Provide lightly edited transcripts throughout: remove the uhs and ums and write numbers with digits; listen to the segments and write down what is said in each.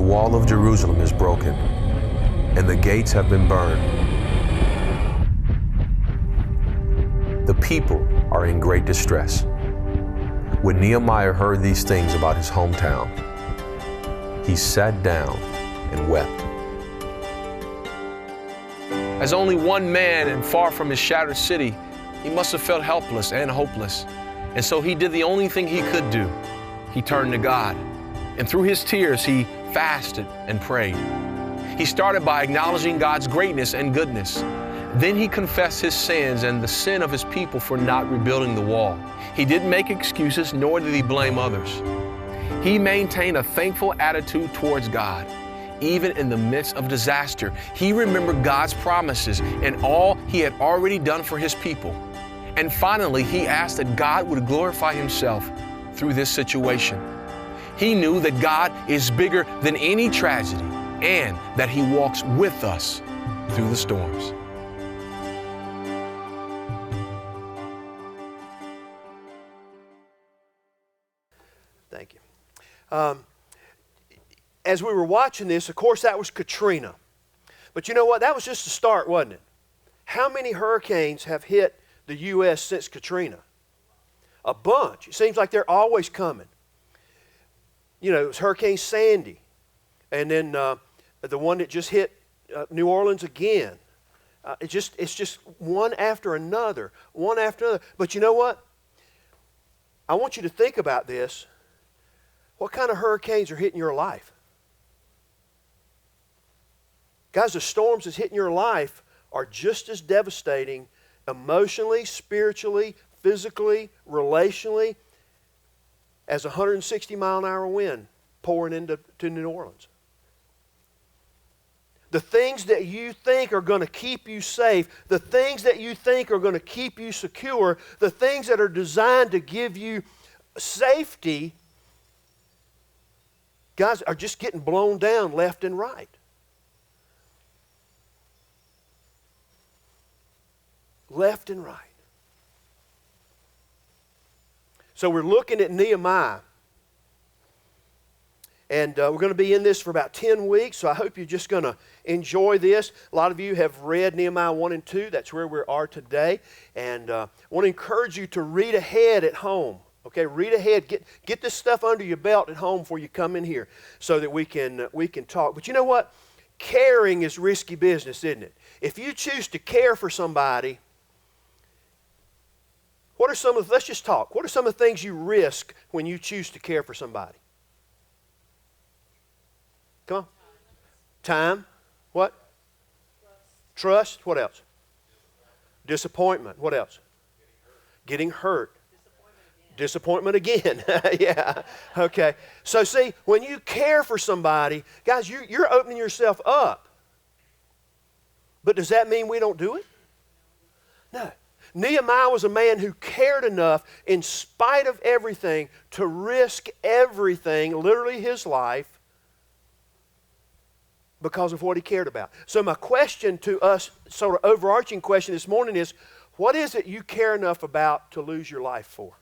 wall of Jerusalem is broken, and the gates have been burned. The people are in great distress. When Nehemiah heard these things about his hometown, he sat down and wept. As only one man and far from his shattered city, he must have felt helpless and hopeless. And so he did the only thing he could do. He turned to God. And through his tears, he fasted and prayed. He started by acknowledging God's greatness and goodness. Then he confessed his sins and the sin of his people for not rebuilding the wall. He didn't make excuses, nor did he blame others. He maintained a thankful attitude towards God. Even in the midst of disaster, he remembered God's promises and all he had already done for his people. And finally, he asked that God would glorify himself through this situation. He knew that God is bigger than any tragedy and that he walks with us through the storms. Thank you. As we were watching this, of course, that was Katrina. But you know what? That was just the start, wasn't it? How many hurricanes have hit the U.S. since Katrina? A bunch. It seems like they're always coming. You know, it was Hurricane Sandy. And then the one that just hit New Orleans again. It's just one after another, one after another. But you know what? I want you to think about this. What kind of hurricanes are hitting your life? Guys, the storms that's hitting your life are just as devastating emotionally, spiritually, physically, relationally as a 160-mile-an-hour wind pouring into New Orleans. The things that you think are going to keep you safe, the things that you think are going to keep you secure, the things that are designed to give you safety, guys, are just getting blown down left and right. Left and right. So we're looking at Nehemiah. And we're going to be in this for about 10 weeks, so I hope you're just going to enjoy this. A lot of you have read Nehemiah 1 and 2. That's where we are today. And I want to encourage you to read ahead at home. Okay, read ahead. Get this stuff under your belt at home before you come in here so that we can talk. But you know what? Caring is risky business, isn't it? If you choose to care for somebody, let's just talk. What are some of the things you risk when you choose to care for somebody? Come on. Time. What? Trust. What else? Disappointment. What else? Getting hurt. Disappointment again. Yeah. Okay. So see, when you care for somebody, guys, you're opening yourself up. But does that mean we don't do it? No. Nehemiah was a man who cared enough, in spite of everything, to risk everything, literally his life, because of what he cared about. So my question to us, sort of overarching question this morning is, what is it you care enough about to lose your life for?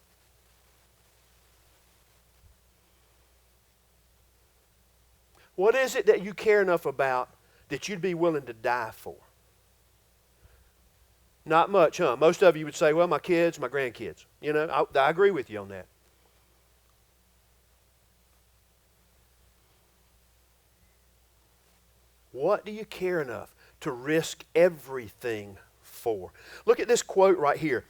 What is it that you care enough about that you'd be willing to die for? Not much, huh? Most of you would say, well, my kids, my grandkids. You know, I agree with you on that. What do you care enough to risk everything for? Look at this quote right here.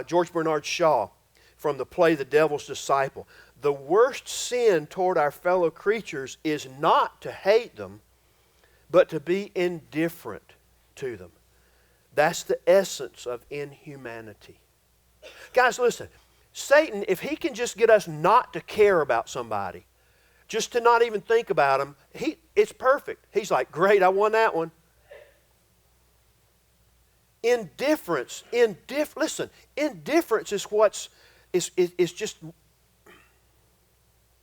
George Bernard Shaw from the play The Devil's Disciple. The worst sin toward our fellow creatures is not to hate them, but to be indifferent to them. That's the essence of inhumanity. Guys, listen. Satan, if he can just get us not to care about somebody, just to not even think about them, it's perfect. He's like, great, I won that one. Indifference is just,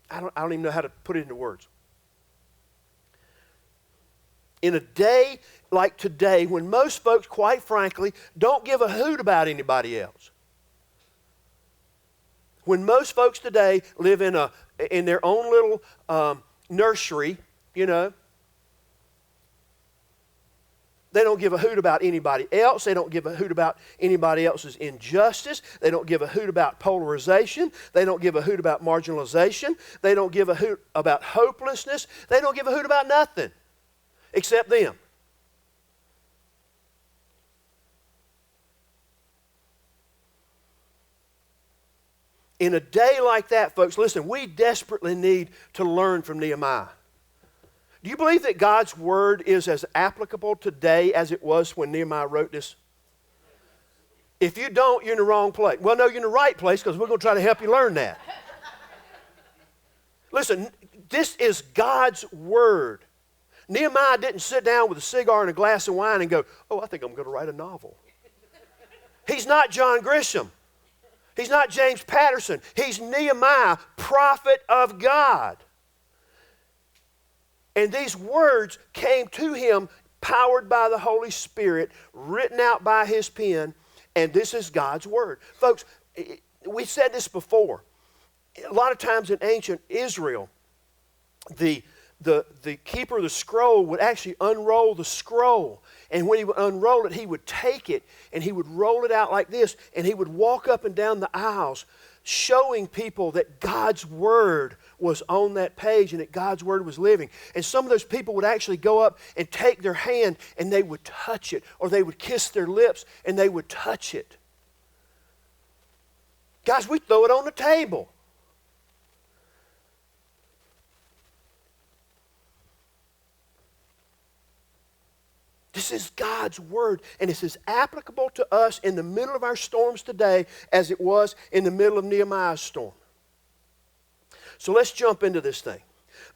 I don't even know how to put it into words. In a day like today, when most folks, quite frankly, don't give a hoot about anybody else. When most folks today live in their own little nursery, you know. They don't give a hoot about anybody else. They don't give a hoot about anybody else's injustice. They don't give a hoot about polarization. They don't give a hoot about marginalization. They don't give a hoot about hopelessness. They don't give a hoot about nothing except them. In a day like that, folks, listen, we desperately need to learn from Nehemiah. Do you believe that God's Word is as applicable today as it was when Nehemiah wrote this? If you don't, you're in the wrong place. Well, no, you're in the right place because we're going to try to help you learn that. Listen, this is God's Word. Nehemiah didn't sit down with a cigar and a glass of wine and go, oh, I think I'm going to write a novel. He's not John Grisham. He's not James Patterson. He's Nehemiah, prophet of God. And these words came to him powered by the Holy Spirit, written out by his pen, and this is God's Word. Folks, we said this before. A lot of times in ancient Israel, the keeper of the scroll would actually unroll the scroll. And when he would unroll it, he would take it and he would roll it out like this, and he would walk up and down the aisles showing people that God's Word was on that page and that God's Word was living. And some of those people would actually go up and take their hand and they would touch it, or they would kiss their lips and they would touch it. Guys, we throw it on the table. This is God's Word, and it's as applicable to us in the middle of our storms today as it was in the middle of Nehemiah's storm. So let's jump into this thing.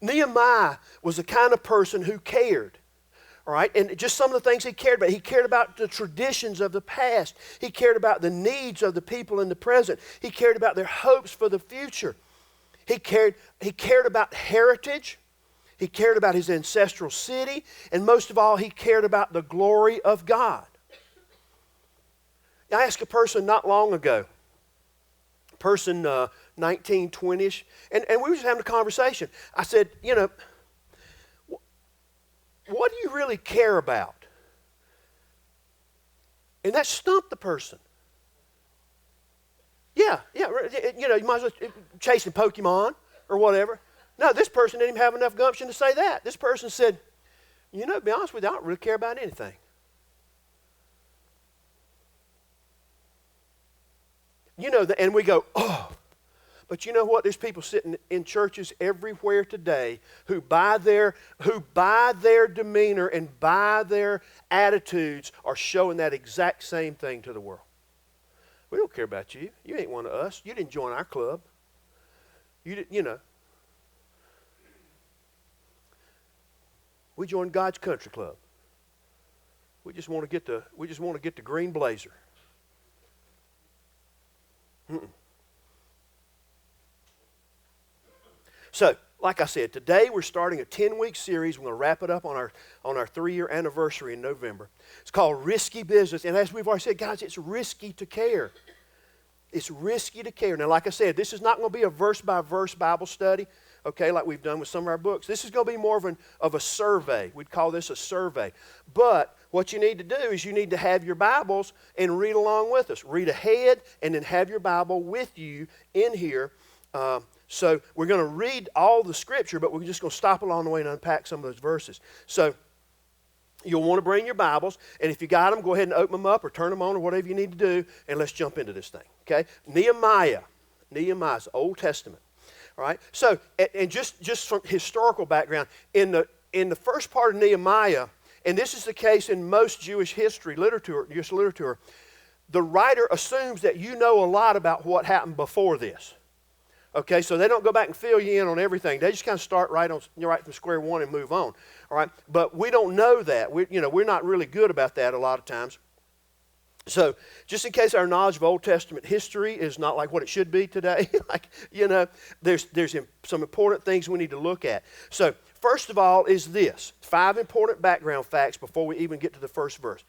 Nehemiah was the kind of person who cared. All right, and just some of the things he cared about. He cared about the traditions of the past. He cared about the needs of the people in the present. He cared about their hopes for the future. He cared about heritage. He cared about his ancestral city, and most of all, he cared about the glory of God. I asked a person not long ago, person 19, 20-ish, and we were just having a conversation. I said, you know, what do you really care about? And that stumped the person. Yeah, you know, you might as well chasing Pokemon or whatever. No, this person didn't even have enough gumption to say that. This person said, you know, to be honest with you, I don't really care about anything. You know, and we go, oh. But you know what? There's people sitting in churches everywhere today who by their demeanor and by their attitudes are showing that exact same thing to the world. We don't care about you. You ain't one of us. You didn't join our club. You know. We joined God's country club. We just want to get the green blazer. So, like I said, today we're starting a 10-week series. We're going to wrap it up on our 3-year anniversary in November. It's called Risky Business. And as we've already said, guys, it's risky to care. It's risky to care. Now, like I said, this is not going to be a verse-by-verse Bible study, okay, like we've done with some of our books. This is going to be more of a survey. We'd call this a survey. But what you need to do is you need to have your Bibles and read along with us. Read ahead and then have your Bible with you in here. So we're going to read all the Scripture, but we're just going to stop along the way and unpack some of those verses. So you'll want to bring your Bibles, and if you got them, go ahead and open them up or turn them on or whatever you need to do, and let's jump into this thing, okay? Nehemiah's Old Testament, all right? So, and just from historical background, in the first part of Nehemiah, and this is the case in most Jewish literature, the writer assumes that you know a lot about what happened before this. Okay, so they don't go back and fill you in on everything. They just kind of start right from square one and move on. All right, but we don't know that. We're not really good about that a lot of times. So, just in case our knowledge of Old Testament history is not like what it should be today, there's some important things we need to look at. So, first of all is this: 5 important background facts before we even get to the first verse.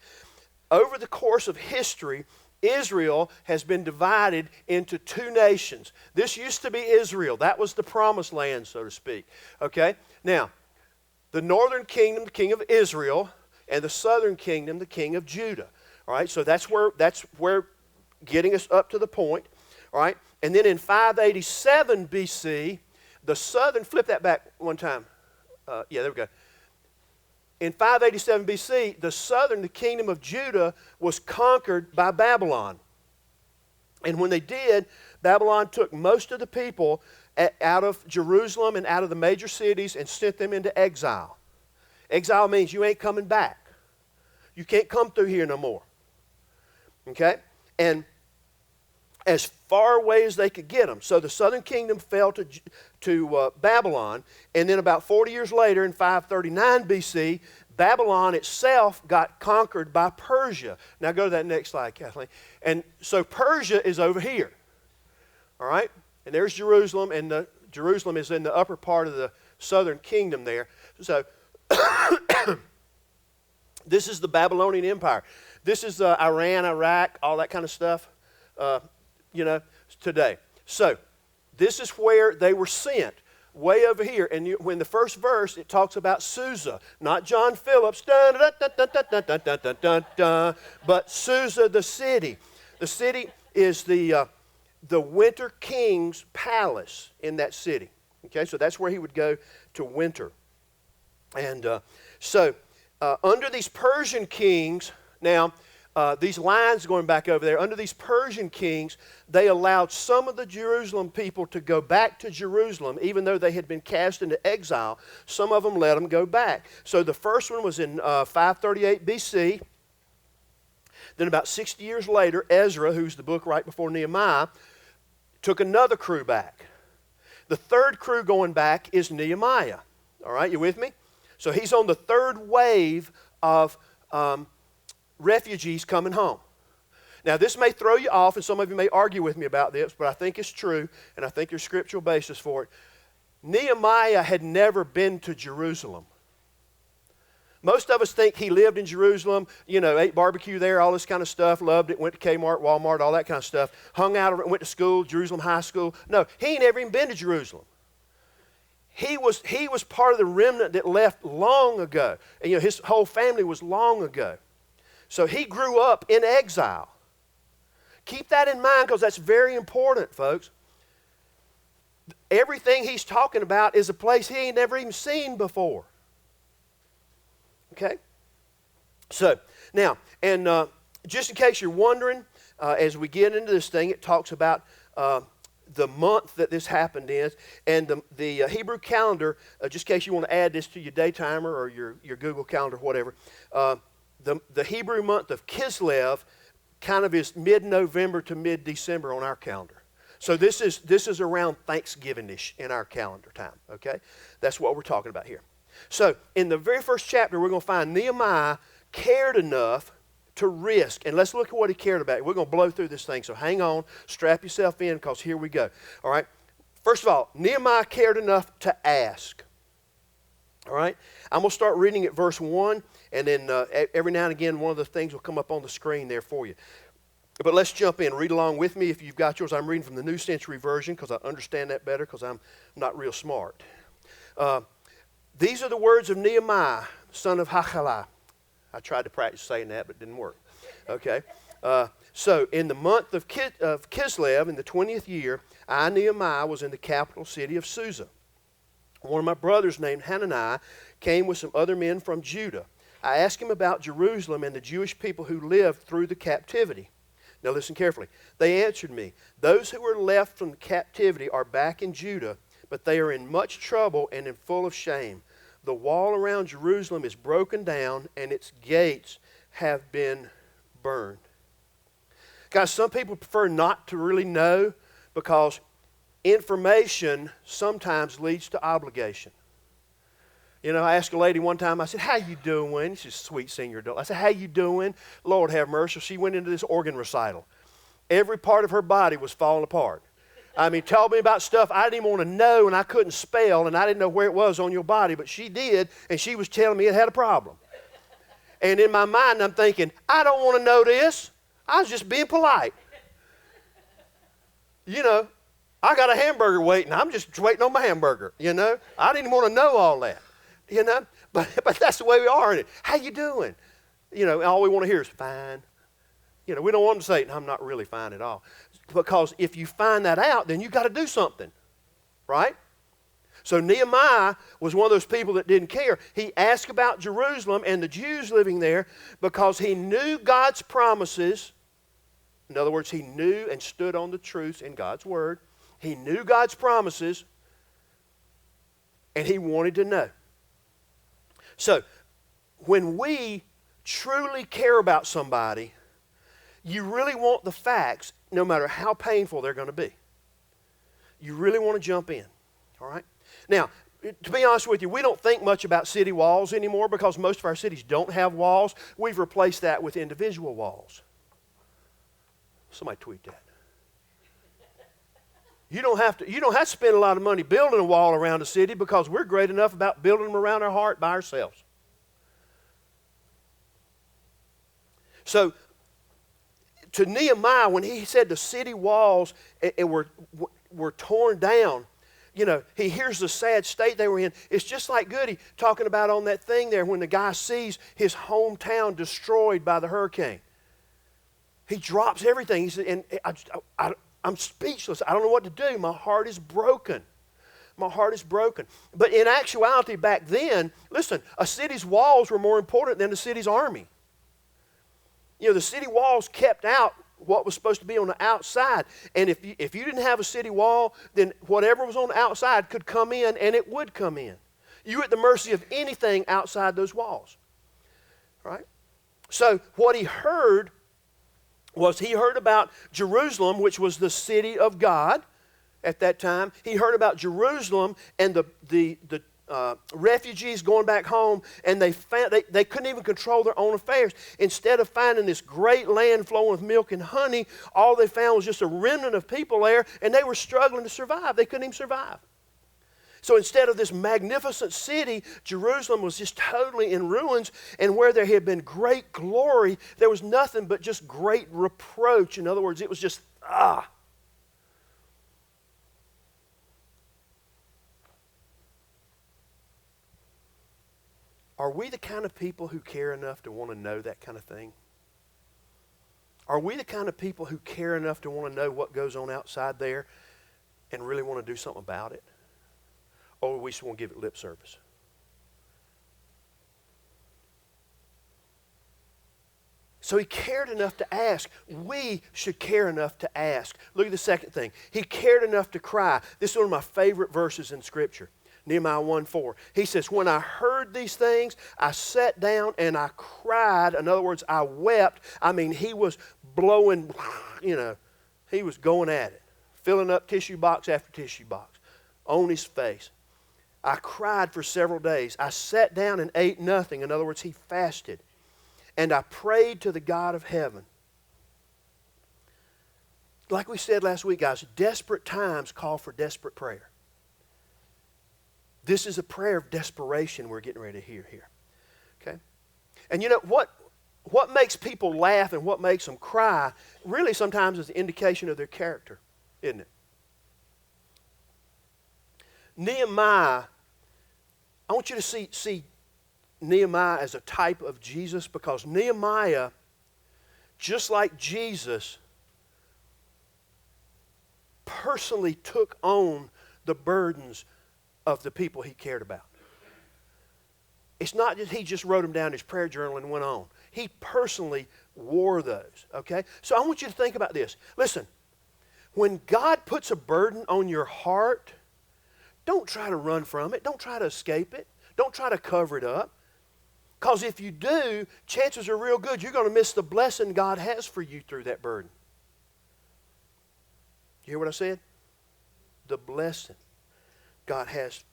Over the course of history, Israel has been divided into 2 nations. This used to be Israel. That was the promised land, so to speak. Okay? Now, The northern kingdom, the king of Israel, and the southern kingdom, the king of Judah. All right, so that's where getting us up to the point. All right, and then in 587 BC, the southern, flip that back one time. Yeah, there we go. In 587 BC, the kingdom of Judah was conquered by Babylon. And when they did, Babylon took most of the people out of Jerusalem and out of the major cities and sent them into exile. Exile means you ain't coming back. You can't come through here no more. Okay? And as far away as they could get them. So the southern kingdom fell to Babylon, and then about 40 years later, in 539 BC, Babylon itself got conquered by Persia. Now go to that next slide, Kathleen. And so Persia is over here. All right? And there's Jerusalem, and Jerusalem is in the upper part of the southern kingdom there. So this is the Babylonian Empire. This is Iran, Iraq, all that kind of stuff, today. So this is where they were sent, way over here. And when the first verse, it talks about Susa, not John Phillips, dun, dun, dun, dun, dun, dun, dun, dun, dun, dun, but Susa, the city. The city is the winter king's palace in that city. Okay, so that's where he would go to winter. And under these Persian kings, now, these lines going back over there, under these Persian kings, they allowed some of the Jerusalem people to go back to Jerusalem, even though they had been cast into exile. Some of them let them go back. So the first one was in 538 BC. Then about 60 years later, Ezra, who's the book right before Nehemiah, took another crew back. The third crew going back is Nehemiah. All right, you with me? So he's on the third wave of refugees coming home. Now, this may throw you off, and some of you may argue with me about this, but I think it's true, and I think there's scriptural basis for it. Nehemiah had never been to Jerusalem. Most of us think he lived in Jerusalem, ate barbecue there, all this kind of stuff, loved it, went to Kmart, Walmart, all that kind of stuff, hung out, went to school, Jerusalem High School. No, he ain't ever even been to Jerusalem. He was part of the remnant that left long ago. And, his whole family was long ago. So he grew up in exile. Keep that in mind because that's very important, folks. Everything he's talking about is a place he ain't never even seen before. Okay? So, now, and just in case you're wondering, as we get into this thing, it talks about the month that this happened in, and the Hebrew calendar, just in case you want to add this to your day timer or your Google calendar, whatever, the Hebrew month of Kislev kind of is mid-November to mid-December on our calendar. So this is around Thanksgiving-ish in our calendar time, okay? That's what we're talking about here. So in the very first chapter, we're going to find Nehemiah cared enough to risk. And let's look at what he cared about. We're going to blow through this thing, so hang on, strap yourself in, because here we go. All right? First of all, Nehemiah cared enough to ask. All right? I'm going to start reading at verse 1, and then every now and again, one of the things will come up on the screen there for you. But let's jump in. Read along with me if you've got yours. I'm reading from the New Century Version because I understand that better because I'm not real smart. These are the words of Nehemiah, son of Hachaliah. I tried to practice saying that, but it didn't work. Okay. So in the month of Kislev, in the 20th year, I, Nehemiah, was in the capital city of Susa. One of my brothers named Hananiah came with some other men from Judah. I asked him about Jerusalem and the Jewish people who lived through the captivity. Now listen carefully. They answered me, those who were left from the captivity are back in Judah, but they are in much trouble and in full of shame. The wall around Jerusalem is broken down and its gates have been burned. Guys, some people prefer not to really know because information sometimes leads to obligation. I asked a lady one time, I said, how you doing? She's a sweet senior adult. I said, how you doing? Lord have mercy. She went into this organ recital. Every part of her body was falling apart. I mean, told me about stuff I didn't even want to know and I couldn't spell and I didn't know where it was on your body, but she did, and she was telling me it had a problem. And in my mind, I'm thinking, I don't want to know this. I was just being polite. I got a hamburger waiting. I'm just waiting on my hamburger, I didn't want to know all that. You know? But that's the way we are in it. How you doing? You know, all we want to hear is fine. You know, we don't want to say, I'm not really fine at all. Because if you find that out, then you got to do something. Right? So Nehemiah was one of those people that didn't care. He asked about Jerusalem and the Jews living there because he knew God's promises. In other words, he knew and stood on the truths in God's Word. He knew God's promises, and he wanted to know. So, when we truly care about somebody, you really want the facts, no matter how painful they're going to be. You really want to jump in, all right? Now, to be honest with you, we don't think much about city walls anymore because most of our cities don't have walls. We've replaced that with individual walls. Somebody tweet that. You don't have to spend a lot of money building a wall around a city because we're great enough about building them around our heart by ourselves. So, to Nehemiah, when he said the city walls were torn down, you know, he hears the sad state they were in. It's just like Goody talking about on that thing there when the guy sees his hometown destroyed by the hurricane. He drops everything. He said, and I'm speechless. I don't know what to do. My heart is broken. My heart is broken. But in actuality, back then, listen, a city's walls were more important than the city's army. You know, the city walls kept out what was supposed to be on the outside. And if you didn't have a city wall, then whatever was on the outside could come in, and it would come in. You were at the mercy of anything outside those walls. Right? So what he heard about Jerusalem, which was the city of God at that time. He heard about Jerusalem and the refugees going back home, and they couldn't even control their own affairs. Instead of finding this great land flowing with milk and honey, all they found was just a remnant of people there, and they were struggling to survive. They couldn't even survive. So instead of this magnificent city, Jerusalem was just totally in ruins, and where there had been great glory, there was nothing but just great reproach. In other words, it was just, Are we the kind of people who care enough to want to know that kind of thing? Are we the kind of people who care enough to want to know what goes on outside there and really want to do something about it? Or we just want to give it lip service? So he cared enough to ask. We should care enough to ask. Look at the second thing. He cared enough to cry. This is one of my favorite verses in Scripture. Nehemiah 1:4. He says, when I heard these things, I sat down and I cried. In other words, I wept. I mean, he was blowing, he was going at it. Filling up tissue box after tissue box on his face. I cried for several days. I sat down and ate nothing. In other words, he fasted. And I prayed to the God of heaven. Like we said last week, guys, desperate times call for desperate prayer. This is a prayer of desperation we're getting ready to hear here. Okay? And you know, what makes people laugh and what makes them cry really sometimes is an indication of their character, isn't it? Nehemiah, I want you to see Nehemiah as a type of Jesus, because Nehemiah, just like Jesus, personally took on the burdens of the people he cared about. It's not just he just wrote them down in his prayer journal and went on. He personally wore those, okay? So I want you to think about this. Listen, when God puts a burden on your heart, don't try to run from it. Don't try to escape it. Don't try to cover it up. Because if you do, chances are real good you're going to miss the blessing God has for you through that burden. You hear what I said? The blessing God has,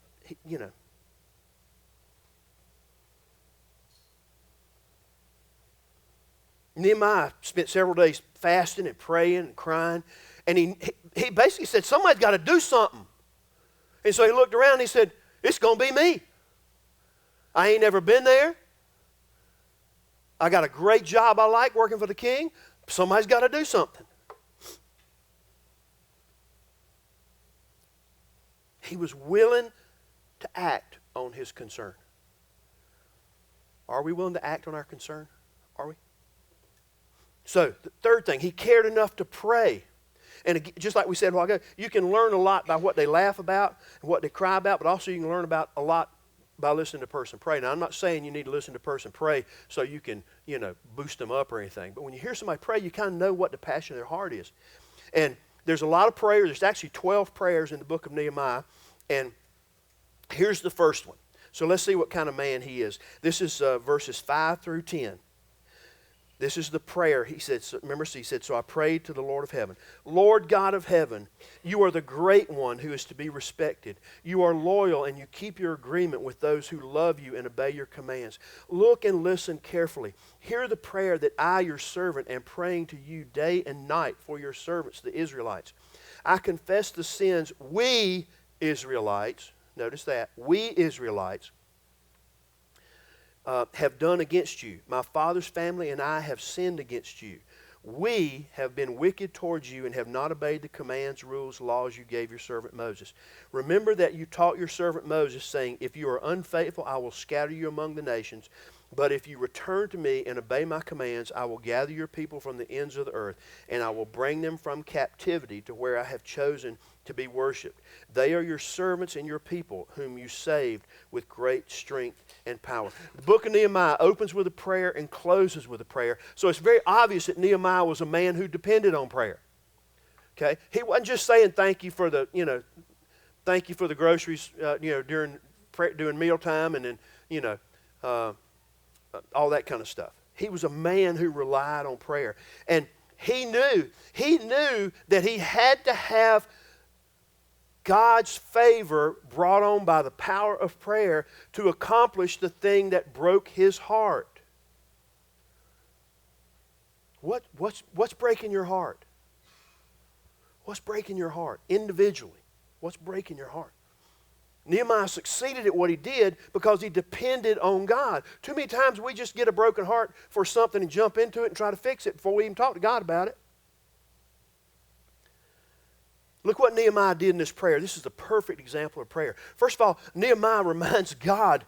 Nehemiah spent several days fasting and praying and crying. And he basically said, somebody's got to do something. And so he looked around and he said, it's going to be me. I ain't never been there. I got a great job I like working for the king. Somebody's got to do something. He was willing to act on his concern. Are we willing to act on our concern? Are we? So, the third thing, he cared enough to pray. And just like we said a while ago, you can learn a lot by what they laugh about and what they cry about, but also you can learn about a lot by listening to a person pray. Now, I'm not saying you need to listen to a person pray so you can, boost them up or anything. But when you hear somebody pray, you kind of know what the passion of their heart is. And there's a lot of prayers. There's actually 12 prayers in the book of Nehemiah. And here's the first one. So let's see what kind of man he is. This is verses 5 through 10. This is the prayer. He said, so I prayed to the Lord of heaven. Lord God of heaven, you are the great one who is to be respected. You are loyal and you keep your agreement with those who love you and obey your commands. Look and listen carefully. Hear the prayer that I, your servant, am praying to you day and night for your servants, the Israelites. I confess the sins we Israelites, notice that, we Israelites, have done against you. My father's family and I have sinned against you. We have been wicked towards you and have not obeyed the commands, rules, laws you gave your servant Moses. Remember that you taught your servant Moses, saying, if you are unfaithful, I will scatter you among the nations. But if you return to me and obey my commands, I will gather your people from the ends of the earth, and I will bring them from captivity to where I have chosen to be worshipped. They are your servants and your people, whom you saved with great strength and power. The book of Nehemiah opens with a prayer and closes with a prayer. So it's very obvious that Nehemiah was a man who depended on prayer. Okay? He wasn't just saying thank you for the, thank you for the groceries, during mealtime and then, all that kind of stuff. He was a man who relied on prayer. And he knew that he had to have God's favor brought on by the power of prayer to accomplish the thing that broke his heart. What's breaking your heart? What's breaking your heart? Individually, what's breaking your heart? Nehemiah succeeded at what he did because he depended on God. Too many times we just get a broken heart for something and jump into it and try to fix it before we even talk to God about it. Look what Nehemiah did in this prayer. This is the perfect example of prayer. First of all, Nehemiah reminds God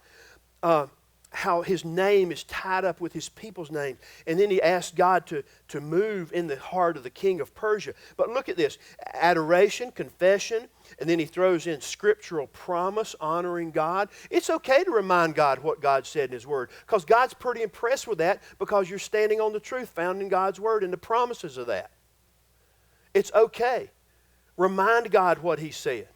how his name is tied up with his people's name. And then he asks God to move in the heart of the king of Persia. But look at this. Adoration, confession, and then he throws in scriptural promise, honoring God. It's okay to remind God what God said in his word, because God's pretty impressed with that, because you're standing on the truth found in God's word and the promises of that. It's okay. Remind God what he said.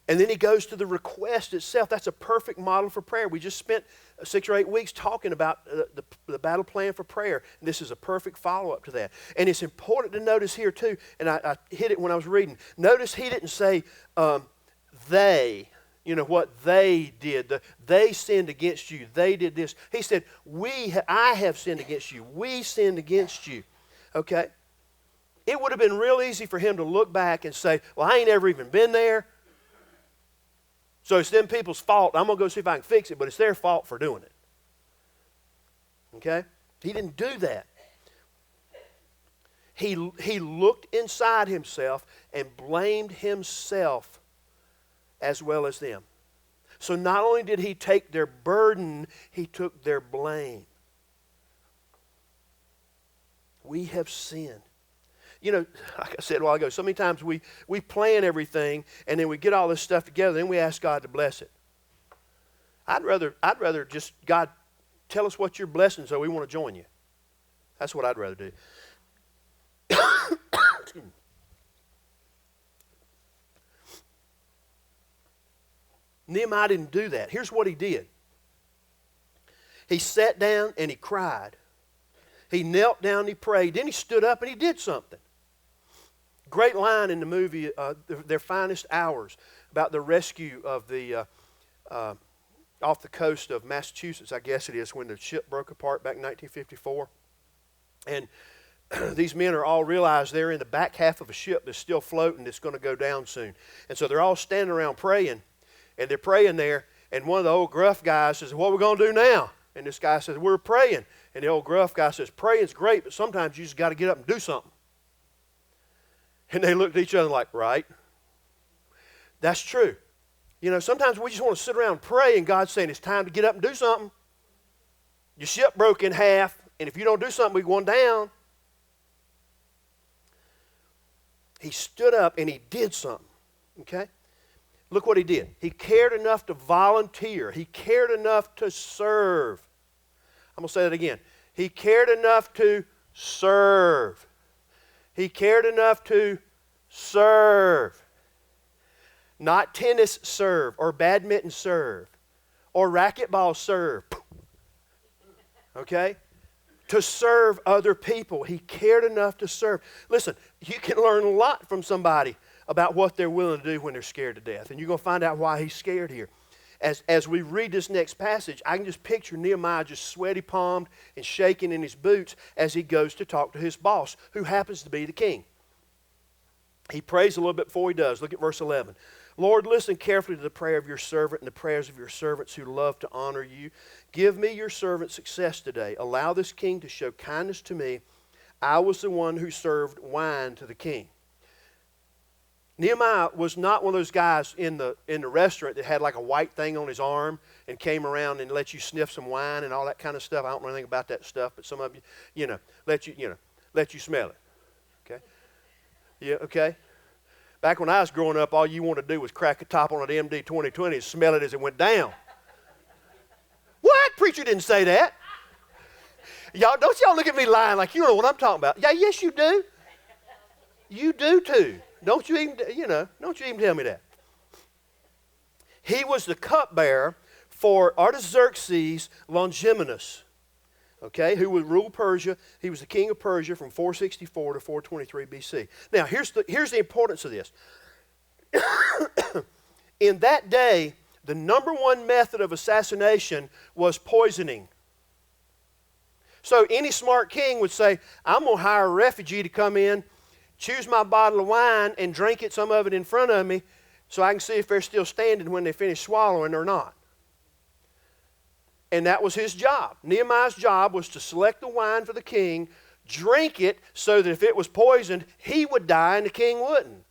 And then he goes to the request itself. That's a perfect model for prayer. We just spent 6 or 8 weeks talking about the battle plan for prayer. And this is a perfect follow-up to that. And it's important to notice here too, and I hit it when I was reading. Notice he didn't say they, what they did. They sinned against you. They did this. He said, I have sinned against you. We sinned against you. Okay? It would have been real easy for him to look back and say, well, I ain't ever even been there. So it's them people's fault. I'm going to go see if I can fix it, but it's their fault for doing it. Okay? He didn't do that. He looked inside himself and blamed himself as well as them. So not only did he take their burden, he took their blame. We have sinned. Like I said a while ago, so many times we plan everything and then we get all this stuff together, then we ask God to bless it. I'd rather just, God, tell us what you're blessing so we want to join you. That's what I'd rather do. Nehemiah didn't do that. Here's what he did. He sat down and he cried. He knelt down and he prayed. Then he stood up and he did something. Great line in the movie, Their Finest Hours, about the rescue of the off the coast of Massachusetts, I guess it is, when the ship broke apart back in 1954. And these men are all realized they're in the back half of a ship that's still floating, that's going to go down soon. And so they're all standing around praying, and they're praying there, and one of the old gruff guys says, what are we going to do now? And this guy says, we're praying. And the old gruff guy says, praying's great, but sometimes you just got to get up and do something. And they looked at each other like, right? That's true. You know, sometimes we just want to sit around and pray, and God's saying it's time to get up and do something. Your ship broke in half, and if you don't do something, we're going down. He stood up and he did something, okay? Look what he did. He cared enough to volunteer. He cared enough to serve. I'm going to say that again. He cared enough to serve. He cared enough to serve. Not tennis serve or badminton serve or racquetball serve. Okay? To serve other people. He cared enough to serve. Listen, you can learn a lot from somebody about what they're willing to do when they're scared to death. And you're going to find out why he's scared here. As we read this next passage, I can just picture Nehemiah just sweaty palmed and shaking in his boots as he goes to talk to his boss, who happens to be the king. He prays a little bit before he does. Look at verse 11. Lord, listen carefully to the prayer of your servant and the prayers of your servants who love to honor you. Give me your servant success today. Allow this king to show kindness to me. I was the one who served wine to the king. Nehemiah was not one of those guys in the restaurant that had like a white thing on his arm and came around and let you sniff some wine and all that kind of stuff. I don't know anything about that stuff, but some of you, let you smell it. Okay? Yeah, okay? Back when I was growing up, all you wanted to do was crack the top on an MD 2020 and smell it as it went down. What? Preacher didn't say that. Don't y'all look at me lying like you don't know what I'm talking about. Yeah, yes you do. You do too. Don't you even tell me that. He was the cupbearer for Artaxerxes Longimanus, okay, who would rule Persia. He was the king of Persia from 464 to 423 BC. Now, here's the importance of this. In that day, the number one method of assassination was poisoning. So any smart king would say, I'm going to hire a refugee to come in, choose my bottle of wine, and drink it, some of it in front of me, so I can see if they're still standing when they finish swallowing or not. And that was his job. Nehemiah's job was to select the wine for the king, drink it so that if it was poisoned, he would die and the king wouldn't.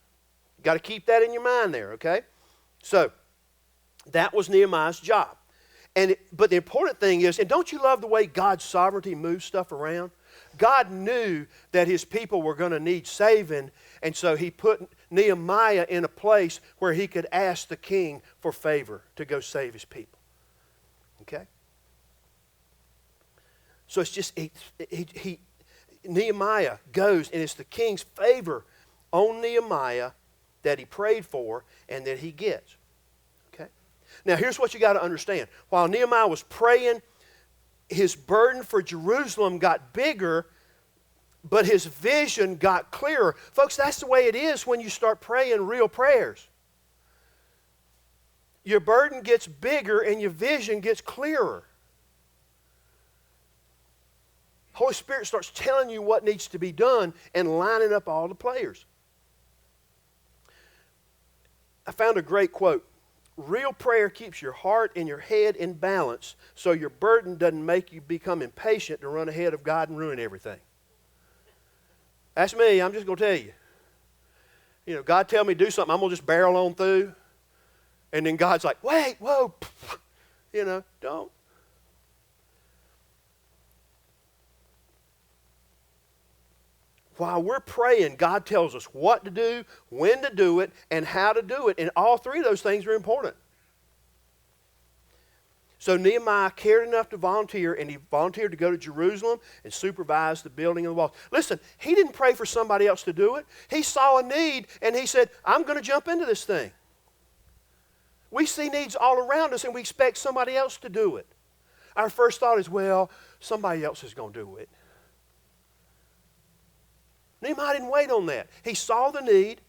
You've got to keep that in your mind there, okay? So, that was Nehemiah's job. But the important thing is, and don't you love the way God's sovereignty moves stuff around? God knew that his people were going to need saving, and so he put Nehemiah in a place where he could ask the king for favor to go save his people. Okay? So it's just, Nehemiah goes, and it's the king's favor on Nehemiah that he prayed for and that he gets. Okay? Now here's what you got to understand. While Nehemiah was praying, his burden for Jerusalem got bigger, but his vision got clearer. Folks, that's the way it is when you start praying real prayers. Your burden gets bigger and your vision gets clearer. Holy Spirit starts telling you what needs to be done and lining up all the players. I found a great quote. Real prayer keeps your heart and your head in balance so your burden doesn't make you become impatient to run ahead of God and ruin everything. That's me. I'm just going to tell you. You know, God tell me to do something, I'm going to just barrel on through. And then God's like, wait, whoa. You know, don't. While we're praying, God tells us what to do, when to do it, and how to do it. And all three of those things are important. So Nehemiah cared enough to volunteer, and he volunteered to go to Jerusalem and supervise the building of the walls. Listen, he didn't pray for somebody else to do it. He saw a need, and he said, I'm going to jump into this thing. We see needs all around us, and we expect somebody else to do it. Our first thought is, well, somebody else is going to do it. Nehemiah didn't wait on that. He saw the need.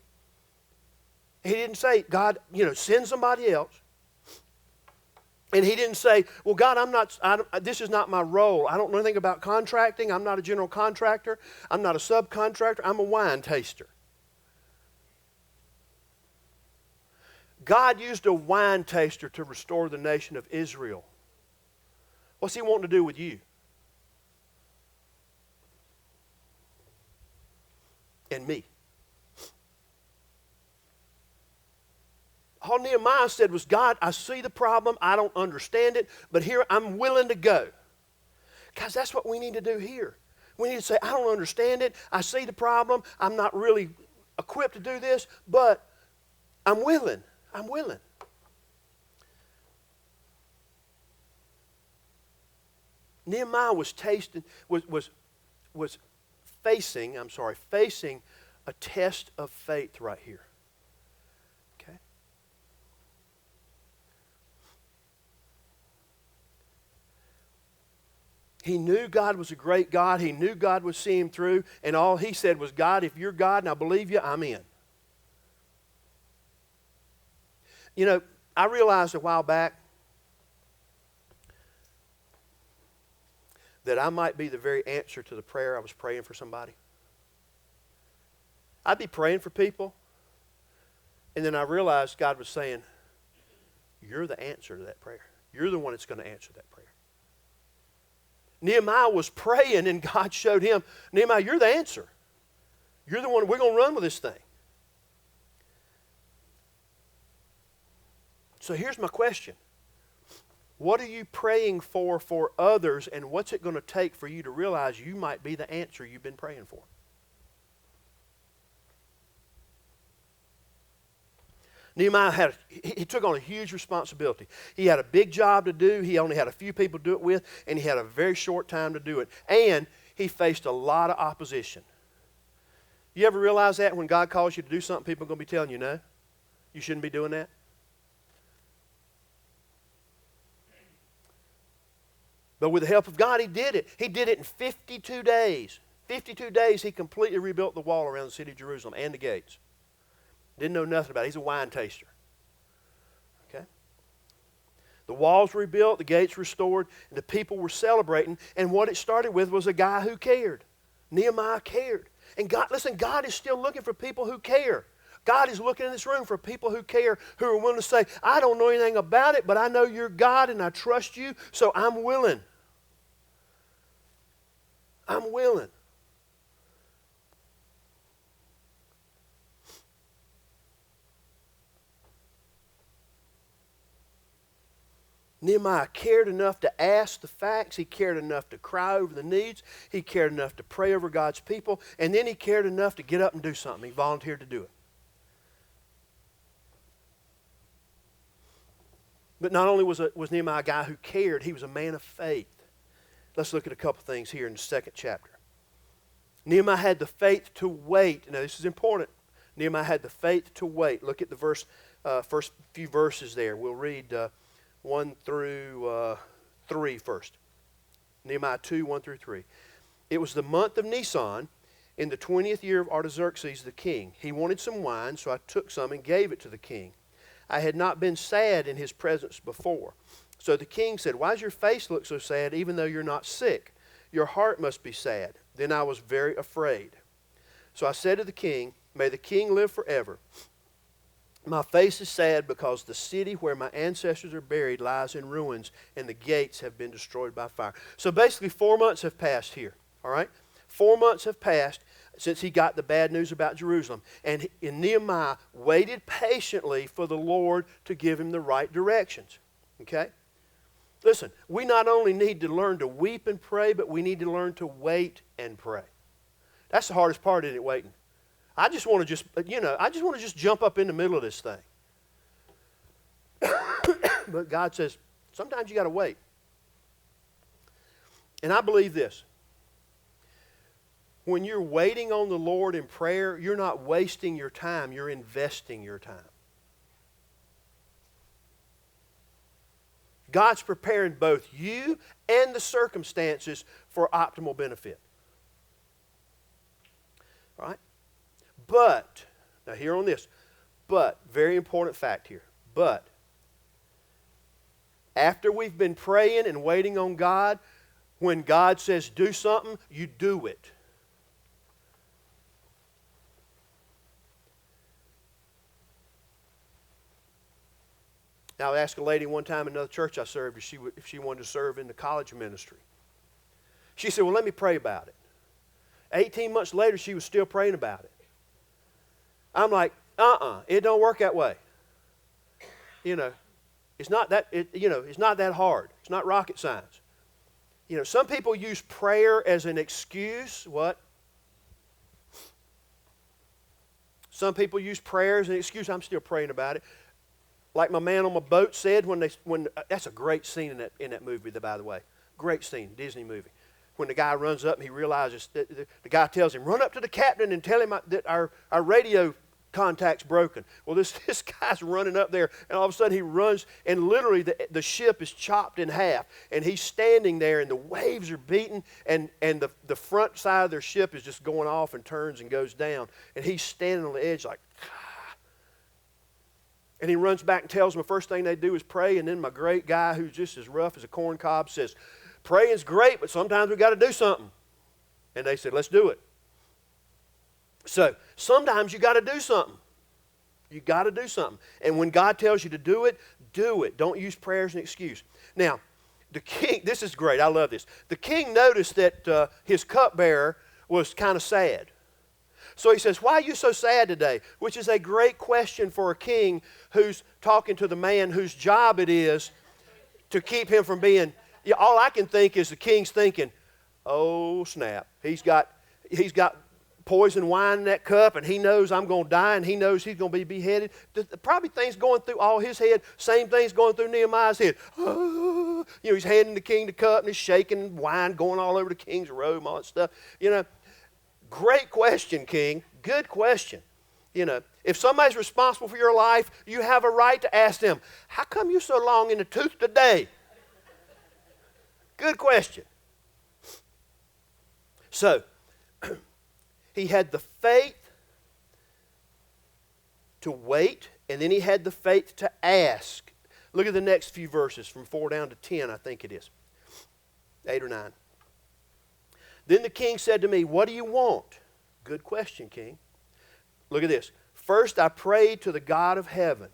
He didn't say, God, send somebody else. And he didn't say, well, God, this is not my role. I don't know anything about contracting. I'm not a general contractor. I'm not a subcontractor. I'm a wine taster. God used a wine taster to restore the nation of Israel. What's he wanting to do with you? And me. all Nehemiah said was, God, I see the problem. I don't understand it, but here I'm willing to go. Guys, that's what we need to do here. We need to say, I don't understand it. I see the problem. I'm not really equipped to do this, but I'm willing. I'm willing. Nehemiah was facing a test of faith right here. Okay? He knew God was a great God. He knew God would see him through. And all he said was, God, if you're God and I believe you, I'm in. You know, I realized a while back that I might be the very answer to the prayer I was praying for somebody. I'd be praying for people, and then I realized God was saying, you're the answer to that prayer. You're the one that's going to answer that prayer. Nehemiah was praying, and God showed him, Nehemiah, you're the answer. You're the one, we're going to run with this thing. So here's my question. What are you praying for others, and what's it going to take for you to realize you might be the answer you've been praying for? Nehemiah he took on a huge responsibility. He had a big job to do. He only had a few people to do it with, and he had a very short time to do it. And he faced a lot of opposition. You ever realize that when God calls you to do something, people are going to be telling you, no, you shouldn't be doing that? But with the help of God, he did it. He did it in 52 days. 52 days, he completely rebuilt the wall around the city of Jerusalem and the gates. Didn't know nothing about it. He's a wine taster. Okay? The walls were rebuilt, the gates restored, and the people were celebrating. And what it started with was a guy who cared. Nehemiah cared. And God, listen, God is still looking for people who care. God is looking in this room for people who care, who are willing to say, I don't know anything about it, but I know you're God and I trust you, so I'm willing. I'm willing. Nehemiah cared enough to ask the facts. He cared enough to cry over the needs. He cared enough to pray over God's people. And then he cared enough to get up and do something. He volunteered to do it. But not only was Nehemiah a guy who cared, he was a man of faith. Let's look at a couple things here in the second chapter. Nehemiah had the faith to wait. Now this is important. Nehemiah had the faith to wait. Look at the first few verses there. We'll read 1 through 3 first. Nehemiah 2, 1 through 3. It was the month of Nisan in the 20th year of Artaxerxes the king. He wanted some wine, so I took some and gave it to the king. I had not been sad in his presence before. So the king said, why does your face look so sad even though you're not sick? Your heart must be sad. Then I was very afraid. So I said to the king, may the king live forever. My face is sad because the city where my ancestors are buried lies in ruins and the gates have been destroyed by fire. So basically 4 months have passed here, all right? 4 months have passed since he got the bad news about Jerusalem. And Nehemiah waited patiently for the Lord to give him the right directions, okay? Listen, we not only need to learn to weep and pray, but we need to learn to wait and pray. That's the hardest part, isn't it, waiting? I just want to just jump up in the middle of this thing. But God says, sometimes you got to wait. And I believe this. When you're waiting on the Lord in prayer, you're not wasting your time, you're investing your time. God's preparing both you and the circumstances for optimal benefit. All right? But, now here on this, but, very important fact here, but, after we've been praying and waiting on God, when God says do something, you do it. Now, I asked a lady one time in another church I served if she wanted to serve in the college ministry. She said, well, let me pray about it. 18 months later, she was still praying about it. I'm like, it don't work that way. You know, it's not that, it's not that hard. It's not rocket science. You know, some people use prayer as an excuse. What? Some people use prayer as an excuse. I'm still praying about it. Like my man on my boat said that's a great scene in that movie, by the way. Great scene, Disney movie. When the guy runs up and he realizes that the guy tells him, run up to the captain and tell him that our radio contact's broken. Well, this guy's running up there, and all of a sudden he runs, and literally the ship is chopped in half, and he's standing there, and the waves are beating, and the front side of their ship is just going off and turns and goes down, and he's standing on the edge like, ah. And he runs back and tells them the first thing they do is pray, and then my great guy, who's just as rough as a corn cob, says, praying's great, but sometimes we got to do something. And they said, let's do it. So sometimes you got to do something. You got to do something. And when God tells you to do it, do it. Don't use prayer as an excuse. Now, the king, this is great. I love this. The king noticed that his cupbearer was kind of sad. So he says, why are you so sad today? Which is a great question for a king who's talking to the man whose job it is to keep him from being, all I can think is the king's thinking, oh snap, he's got poison wine in that cup, and he knows I'm going to die, and he knows he's going to be beheaded. Probably things going through all his head, same things going through Nehemiah's head. He's handing the king the cup, and he's shaking wine going all over the king's robe and all that stuff. Great question, king. Good question. If somebody's responsible for your life, you have a right to ask them, how come you so long in the tooth today? Good question. So, he had the faith to wait, and then he had the faith to ask. Look at the next few verses from 4 down to 10, I think it is. 8 or 9. Then the king said to me, what do you want? Good question, king. Look at this. First I prayed to the God of heaven.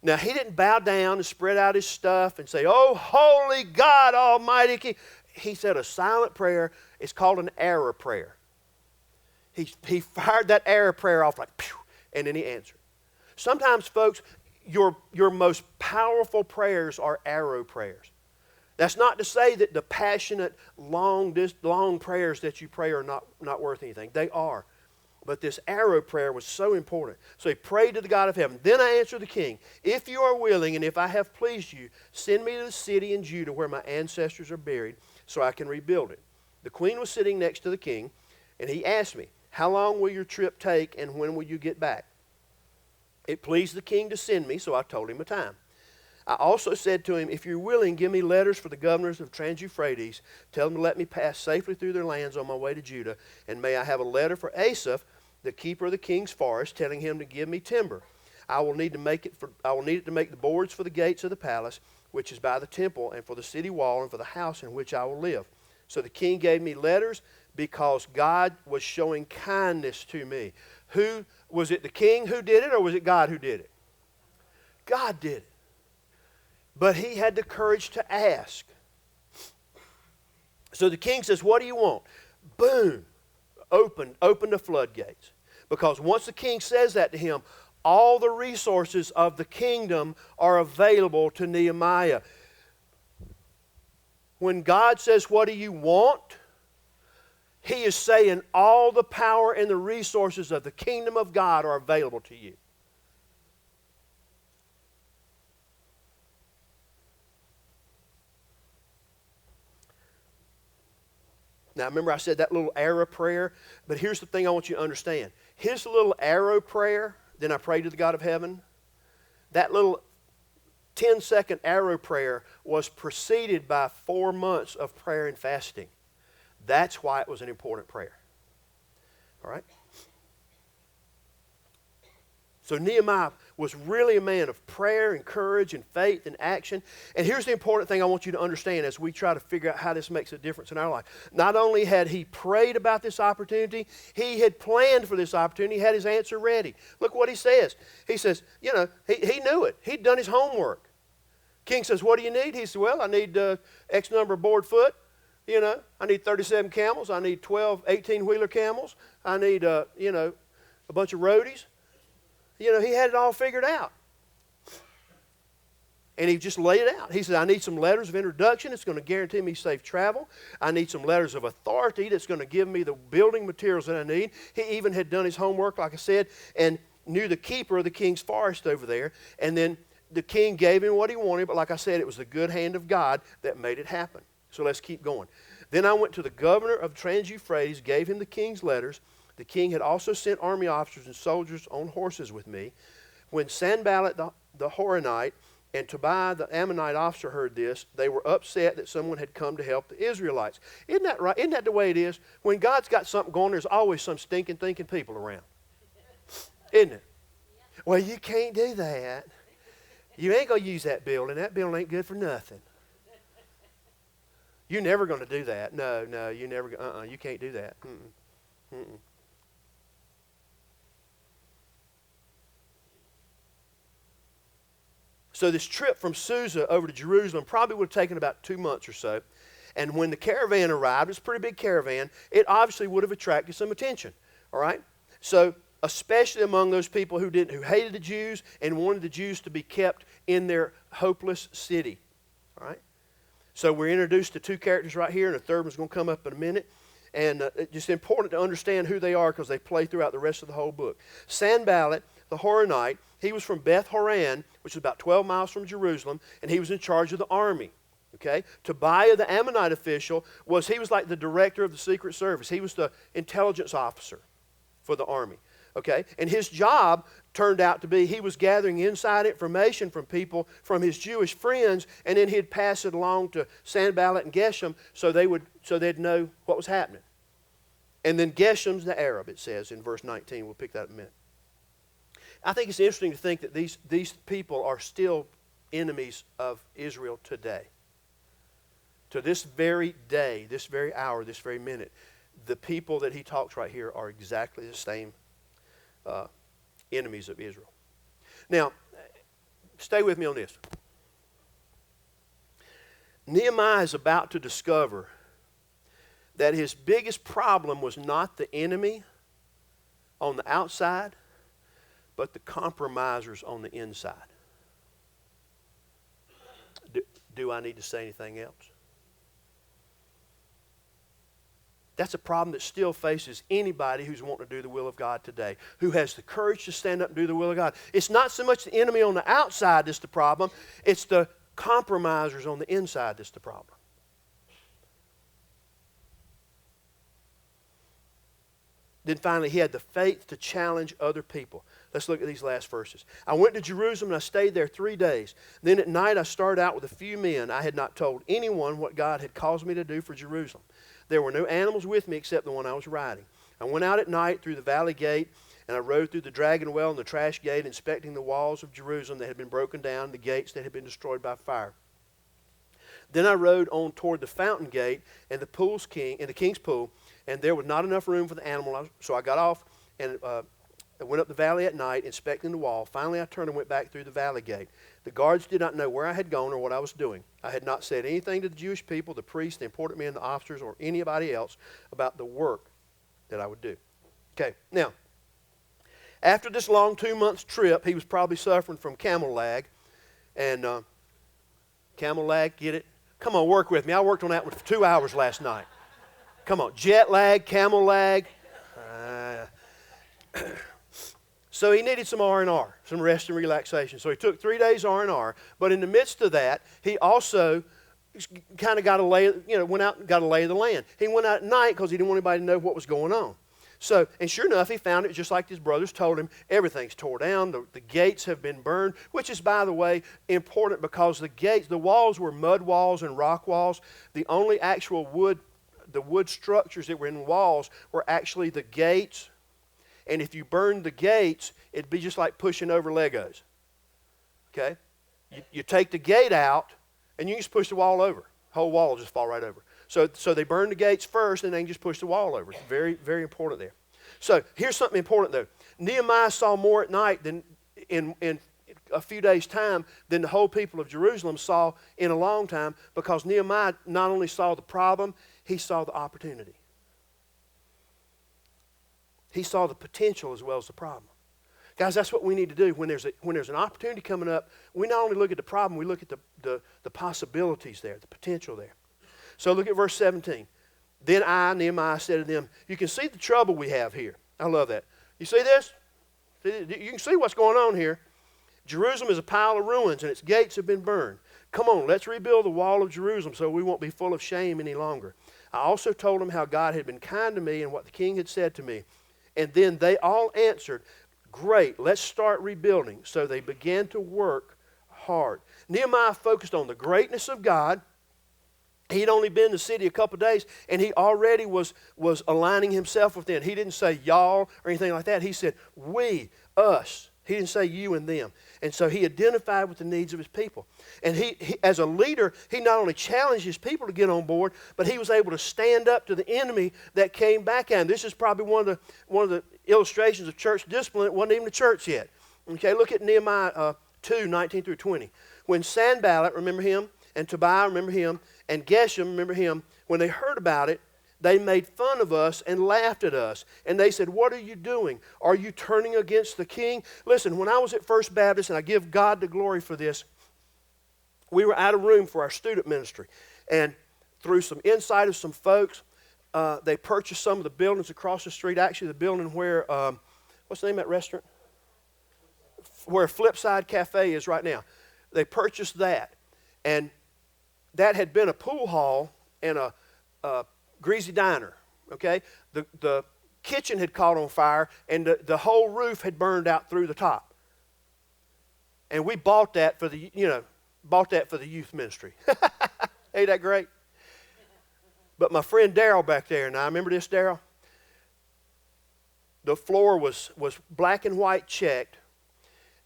Now, he didn't bow down and spread out his stuff and say, oh, holy God, almighty king. He said a silent prayer. It's called an arrow prayer. He fired that arrow prayer off like, pew, and then he answered. Sometimes, folks, your most powerful prayers are arrow prayers. That's not to say that the passionate, long prayers that you pray are not worth anything. They are. But this arrow prayer was so important. So he prayed to the God of heaven. Then I answered the king, if you are willing and if I have pleased you, send me to the city in Judah where my ancestors are buried so I can rebuild it. The queen was sitting next to the king, and he asked me, how long will your trip take and when will you get back? It pleased the king to send me, so I told him a time. I also said to him, if you're willing, give me letters for the governors of Trans-Euphrates. Tell them to let me pass safely through their lands on my way to Judah. And may I have a letter for Asaph, the keeper of the king's forest, telling him to give me timber. I will need it to make the boards for the gates of the palace, which is by the temple, and for the city wall, and for the house in which I will live. So the king gave me letters because God was showing kindness to me. Was it the king who did it, or was it God who did it? God did it. But he had the courage to ask. So the king says, what do you want? Boom. Open the floodgates. Because once the king says that to him, all the resources of the kingdom are available to Nehemiah. When God says, what do you want? He is saying all the power and the resources of the kingdom of God are available to you. Now, remember I said that little arrow prayer? But here's the thing I want you to understand. His little arrow prayer, then I prayed to the God of heaven, that little 10-second arrow prayer was preceded by 4 months of prayer and fasting. That's why it was an important prayer. All right? So Nehemiah was really a man of prayer and courage and faith and action. And here's the important thing I want you to understand as we try to figure out how this makes a difference in our life. Not only had he prayed about this opportunity, he had planned for this opportunity. He had his answer ready. Look what he says. He says, he knew it. He'd done his homework. King says, what do you need? He said, well, I need X number of board foot. I need 37 camels. I need 12 18-wheeler camels. I need, a bunch of roadies. He had it all figured out. And he just laid it out. He said, I need some letters of introduction that's going to guarantee me safe travel. I need some letters of authority that's going to give me the building materials that I need. He even had done his homework, like I said, and knew the keeper of the king's forest over there. And then the king gave him what he wanted, but like I said, it was the good hand of God that made it happen. So let's keep going. Then I went to the governor of Trans-Euphrates, gave him the king's letters. The king had also sent army officers and soldiers on horses with me. When Sanballat the Horonite and Tobiah the Ammonite officer heard this, they were upset that someone had come to help the Israelites. Isn't that right? Isn't that the way it is? When God's got something going, there's always some stinking thinking people around. Isn't it? Well, you can't do that. You ain't going to use that building. That building ain't good for nothing. You're never going to do that. No, you never. You can't do that. So this trip from Susa over to Jerusalem probably would have taken about 2 months or so. And when the caravan arrived, it's a pretty big caravan, it obviously would have attracted some attention. All right? So especially among those people who hated the Jews and wanted the Jews to be kept in their hopeless city. All right? So we're introduced to 2 characters right here, and a third one's going to come up in a minute. And it's just important to understand who they are because they play throughout the rest of the whole book. Sanballat, the Horonite, he was from Beth Horon, which is about 12 miles from Jerusalem, and he was in charge of the army. Okay? Tobiah, the Ammonite official, he was like the director of the Secret Service. He was the intelligence officer for the army. Okay? And his job turned out to be he was gathering inside information from people, from his Jewish friends, and then he'd pass it along to Sanballat and Geshem so they'd know what was happening. And then Geshem's the Arab, it says in verse 19. We'll pick that up in a minute. I think it's interesting to think that these people are still enemies of Israel today. To this very day, this very hour, this very minute, the people that he talks right here are exactly the same enemies of Israel. Now, stay with me on this. Nehemiah is about to discover that his biggest problem was not the enemy on the outside, but the compromisers on the inside. Do I need to say anything else? That's a problem that still faces anybody who's wanting to do the will of God today, who has the courage to stand up and do the will of God. It's not so much the enemy on the outside that's the problem, it's the compromisers on the inside that's the problem. Then finally, he had the faith to challenge other people. Let's look at these last verses. I went to Jerusalem and I stayed there 3 days. Then at night I started out with a few men. I had not told anyone what God had caused me to do for Jerusalem. There were no animals with me except the one I was riding. I went out at night through the valley gate, and I rode through the dragon well and the trash gate, inspecting the walls of Jerusalem that had been broken down, the gates that had been destroyed by fire. Then I rode on toward the fountain gate and the king's pool, and there was not enough room for the animal, so I got off and I went up the valley at night, inspecting the wall. Finally, I turned and went back through the valley gate. The guards did not know where I had gone or what I was doing. I had not said anything to the Jewish people, the priests, the important men, the officers, or anybody else about the work that I would do. Okay, now, after this long 2-month trip, he was probably suffering from camel lag. And camel lag, get it? Come on, work with me. I worked on that one for 2 hours last night. Come on, jet lag, camel lag. So he needed some R&R, some rest and relaxation. So he took 3 days R&R. But in the midst of that, he also kind of went out and got a lay of the land. He went out at night because he didn't want anybody to know what was going on. So, and sure enough, he found it just like his brothers told him. Everything's tore down. The gates have been burned, which is, by the way, important because the walls were mud walls and rock walls. The only actual wood structures that were in the walls were actually the gates. And if you burned the gates, it'd be just like pushing over Legos. Okay? You take the gate out, and you can just push the wall over. The whole wall will just fall right over. So they burn the gates first, and then just push the wall over. It's very, very important there. So here's something important, though. Nehemiah saw more at night than in a few days' time than the whole people of Jerusalem saw in a long time, because Nehemiah not only saw the problem, he saw the opportunity. He saw the potential as well as the problem. Guys, that's what we need to do. When there's an opportunity coming up, we not only look at the problem, we look at the possibilities there, the potential there. So look at verse 17. Then I, Nehemiah, said to them, you can see the trouble we have here. I love that. You see this? You can see what's going on here. Jerusalem is a pile of ruins, and its gates have been burned. Come on, let's rebuild the wall of Jerusalem so we won't be full of shame any longer. I also told them how God had been kind to me and what the king had said to me. And then they all answered, great, let's start rebuilding. So they began to work hard. Nehemiah focused on the greatness of God. He'd only been in the city a couple of days, and he already was aligning himself with them. He didn't say y'all or anything like that. He said we, us. He didn't say you and them. And so he identified with the needs of his people. And he as a leader, he not only challenged his people to get on board, but he was able to stand up to the enemy that came back at him. This is probably one of the illustrations of church discipline. It wasn't even the church yet. Okay, look at Nehemiah 2, 19 through 20. When Sanballat, remember him, and Tobiah, remember him, and Geshem, remember him, when they heard about it, they made fun of us and laughed at us. And they said, what are you doing? Are you turning against the king? Listen, when I was at First Baptist, and I give God the glory for this, we were out of room for our student ministry. And through some insight of some folks, they purchased some of the buildings across the street. Actually, the building where, what's the name of that restaurant? Where Flipside Cafe is right now. They purchased that. And that had been a pool hall and a greasy diner, okay? The kitchen had caught on fire, and the whole roof had burned out through the top. And we bought that for the youth ministry. Ain't that great? But my friend Darrell back there, now remember this, Darrell? The floor was black and white checked.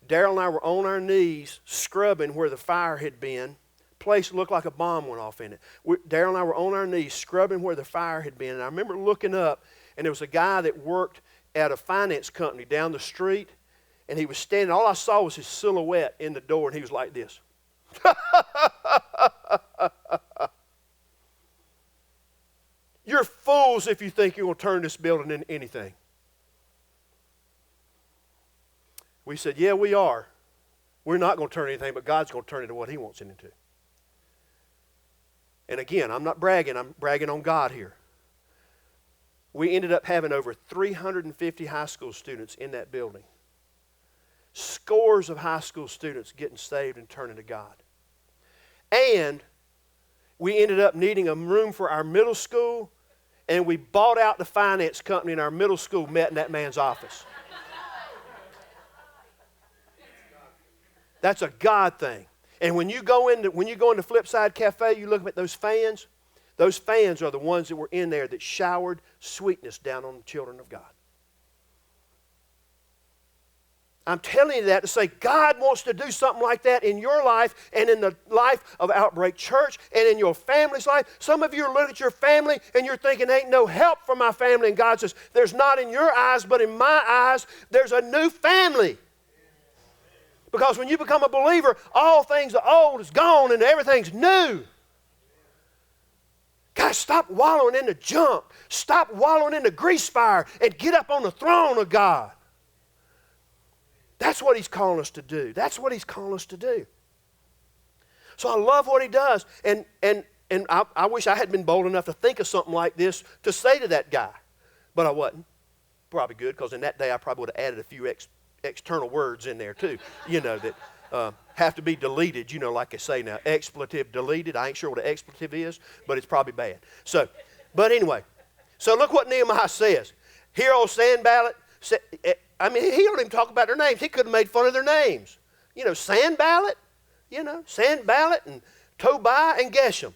Darrell and I were on our knees scrubbing where the fire had been. Place looked like a bomb went off in it. Darrell and I were on our knees scrubbing where the fire had been. And I remember looking up, and there was a guy that worked at a finance company down the street, and he was standing. All I saw was his silhouette in the door, and he was like this. You're fools if you think you're going to turn this building into anything. We said, yeah, we are. We're not going to turn anything, but God's going to turn it into what He wants it into. And again, I'm not bragging. I'm bragging on God here. We ended up having over 350 high school students in that building. Scores of high school students getting saved and turning to God. And we ended up needing a room for our middle school, and we bought out the finance company, and our middle school met in that man's office. That's a God thing. And when you go into Flipside Cafe, you look at those fans. Those fans are the ones that were in there that showered sweetness down on the children of God. I'm telling you that to say God wants to do something like that in your life and in the life of Outbreak Church and in your family's life. Some of you are looking at your family and you're thinking, ain't no help for my family. And God says, there's not in your eyes, but in my eyes, there's a new family. Because when you become a believer, all things the old is gone and everything's new. Guys, stop wallowing in the junk. Stop wallowing in the grease fire and get up on the throne of God. That's what He's calling us to do. That's what He's calling us to do. So I love what He does. And I wish I had been bold enough to think of something like this to say to that guy. But I wasn't. Probably good, because in that day I probably would have added a few external words in there too, that have to be deleted, like they say now. Expletive deleted. I ain't sure what an expletive is, but it's probably bad. So, but anyway, so look what Nehemiah says. Here old Sanballat, he don't even talk about their names. He could have made fun of their names. Sanballat, Sanballat and Tobiah and Geshem.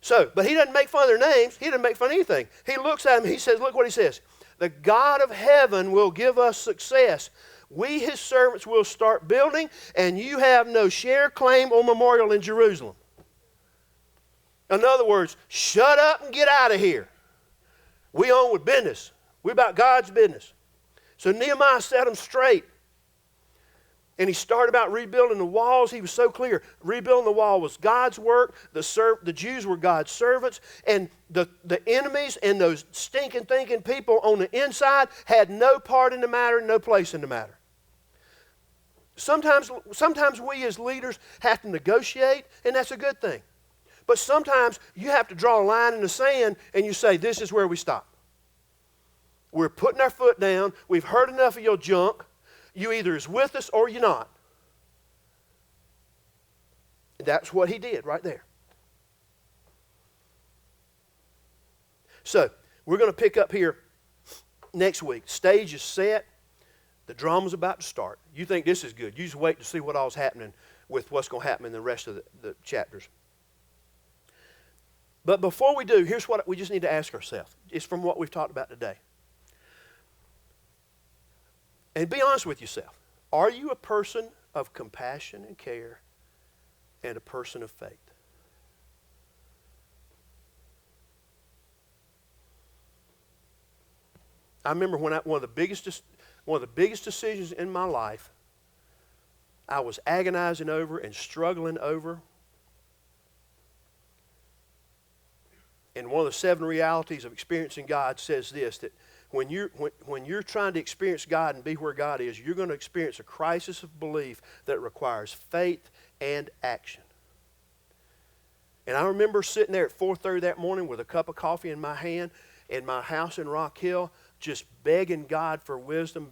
So, but he doesn't make fun of their names. He doesn't make fun of anything. He looks at them, he says, look what he says. The God of heaven will give us success. We, His servants, will start building, and you have no share, claim, or memorial in Jerusalem. In other words, shut up and get out of here. We on with business. We about God's business. So Nehemiah set them straight. And he started about rebuilding the walls. He was so clear. Rebuilding the wall was God's work. The Jews were God's servants. And the enemies and those stinking thinking people on the inside had no part in the matter, no place in the matter. Sometimes we as leaders have to negotiate, and that's a good thing. But sometimes you have to draw a line in the sand and you say, this is where we stop. We're putting our foot down. We've heard enough of your junk. You either is with us or you're not. And that's what he did right there. So, we're going to pick up here next week. Stage is set. The drama's about to start. You think this is good. You just wait to see what all's happening with what's going to happen in the rest of the chapters. But before we do, here's what we just need to ask ourselves. It's from what we've talked about today. And be honest with yourself. Are you a person of compassion and care and a person of faith? I remember when one of the biggest decisions in my life I was agonizing over and struggling over. And one of the 7 realities of experiencing God says this, that when you're trying to experience God and be where God is, you're going to experience a crisis of belief that requires faith and action. And I remember sitting there at 4:30 that morning with a cup of coffee in my hand in my house in Rock Hill, just begging God for wisdom.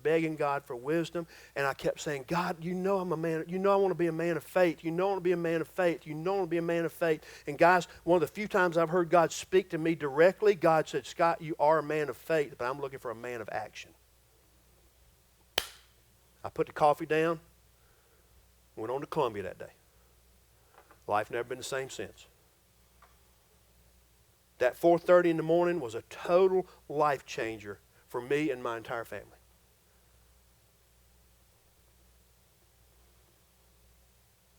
And I kept saying, God, you know I'm a man. You know I want to be a man of faith. You know I want to be a man of faith. You know I want to be a man of faith. And guys, one of the few times I've heard God speak to me directly, God said, Scott, you are a man of faith, but I'm looking for a man of action. I put the coffee down, went on to Columbia that day. Life never been the same since. That 4:30 in the morning was a total life changer for me and my entire family.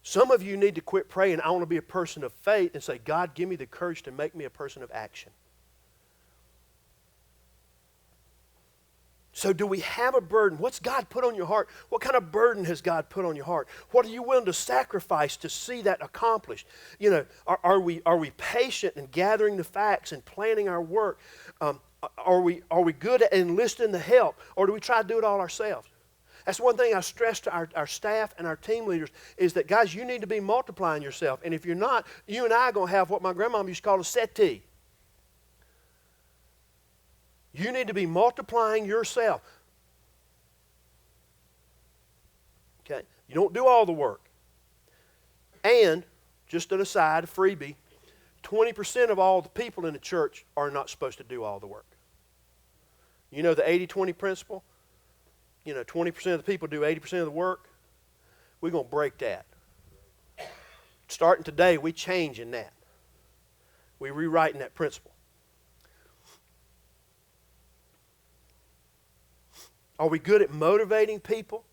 Some of you need to quit praying, I want to be a person of faith, and say, God, give me the courage to make me a person of action. So do we have a burden? What's God put on your heart? What kind of burden has God put on your heart? What are you willing to sacrifice to see that accomplished? You know, are we patient in gathering the facts and planning our work? Are we good at enlisting the help, or do we try to do it all ourselves? That's one thing I stress to our staff and our team leaders is that, guys, you need to be multiplying yourself. And if you're not, you and I are going to have what my grandmama used to call a settee. You need to be multiplying yourself. Okay? You don't do all the work. And, just an aside, a freebie, 20% of all the people in the church are not supposed to do all the work. You know the 80-20 principle? You know, 20% of the people do 80% of the work. We're going to break that. Starting today, we changing that. We're rewriting that principle. Are we good at motivating people?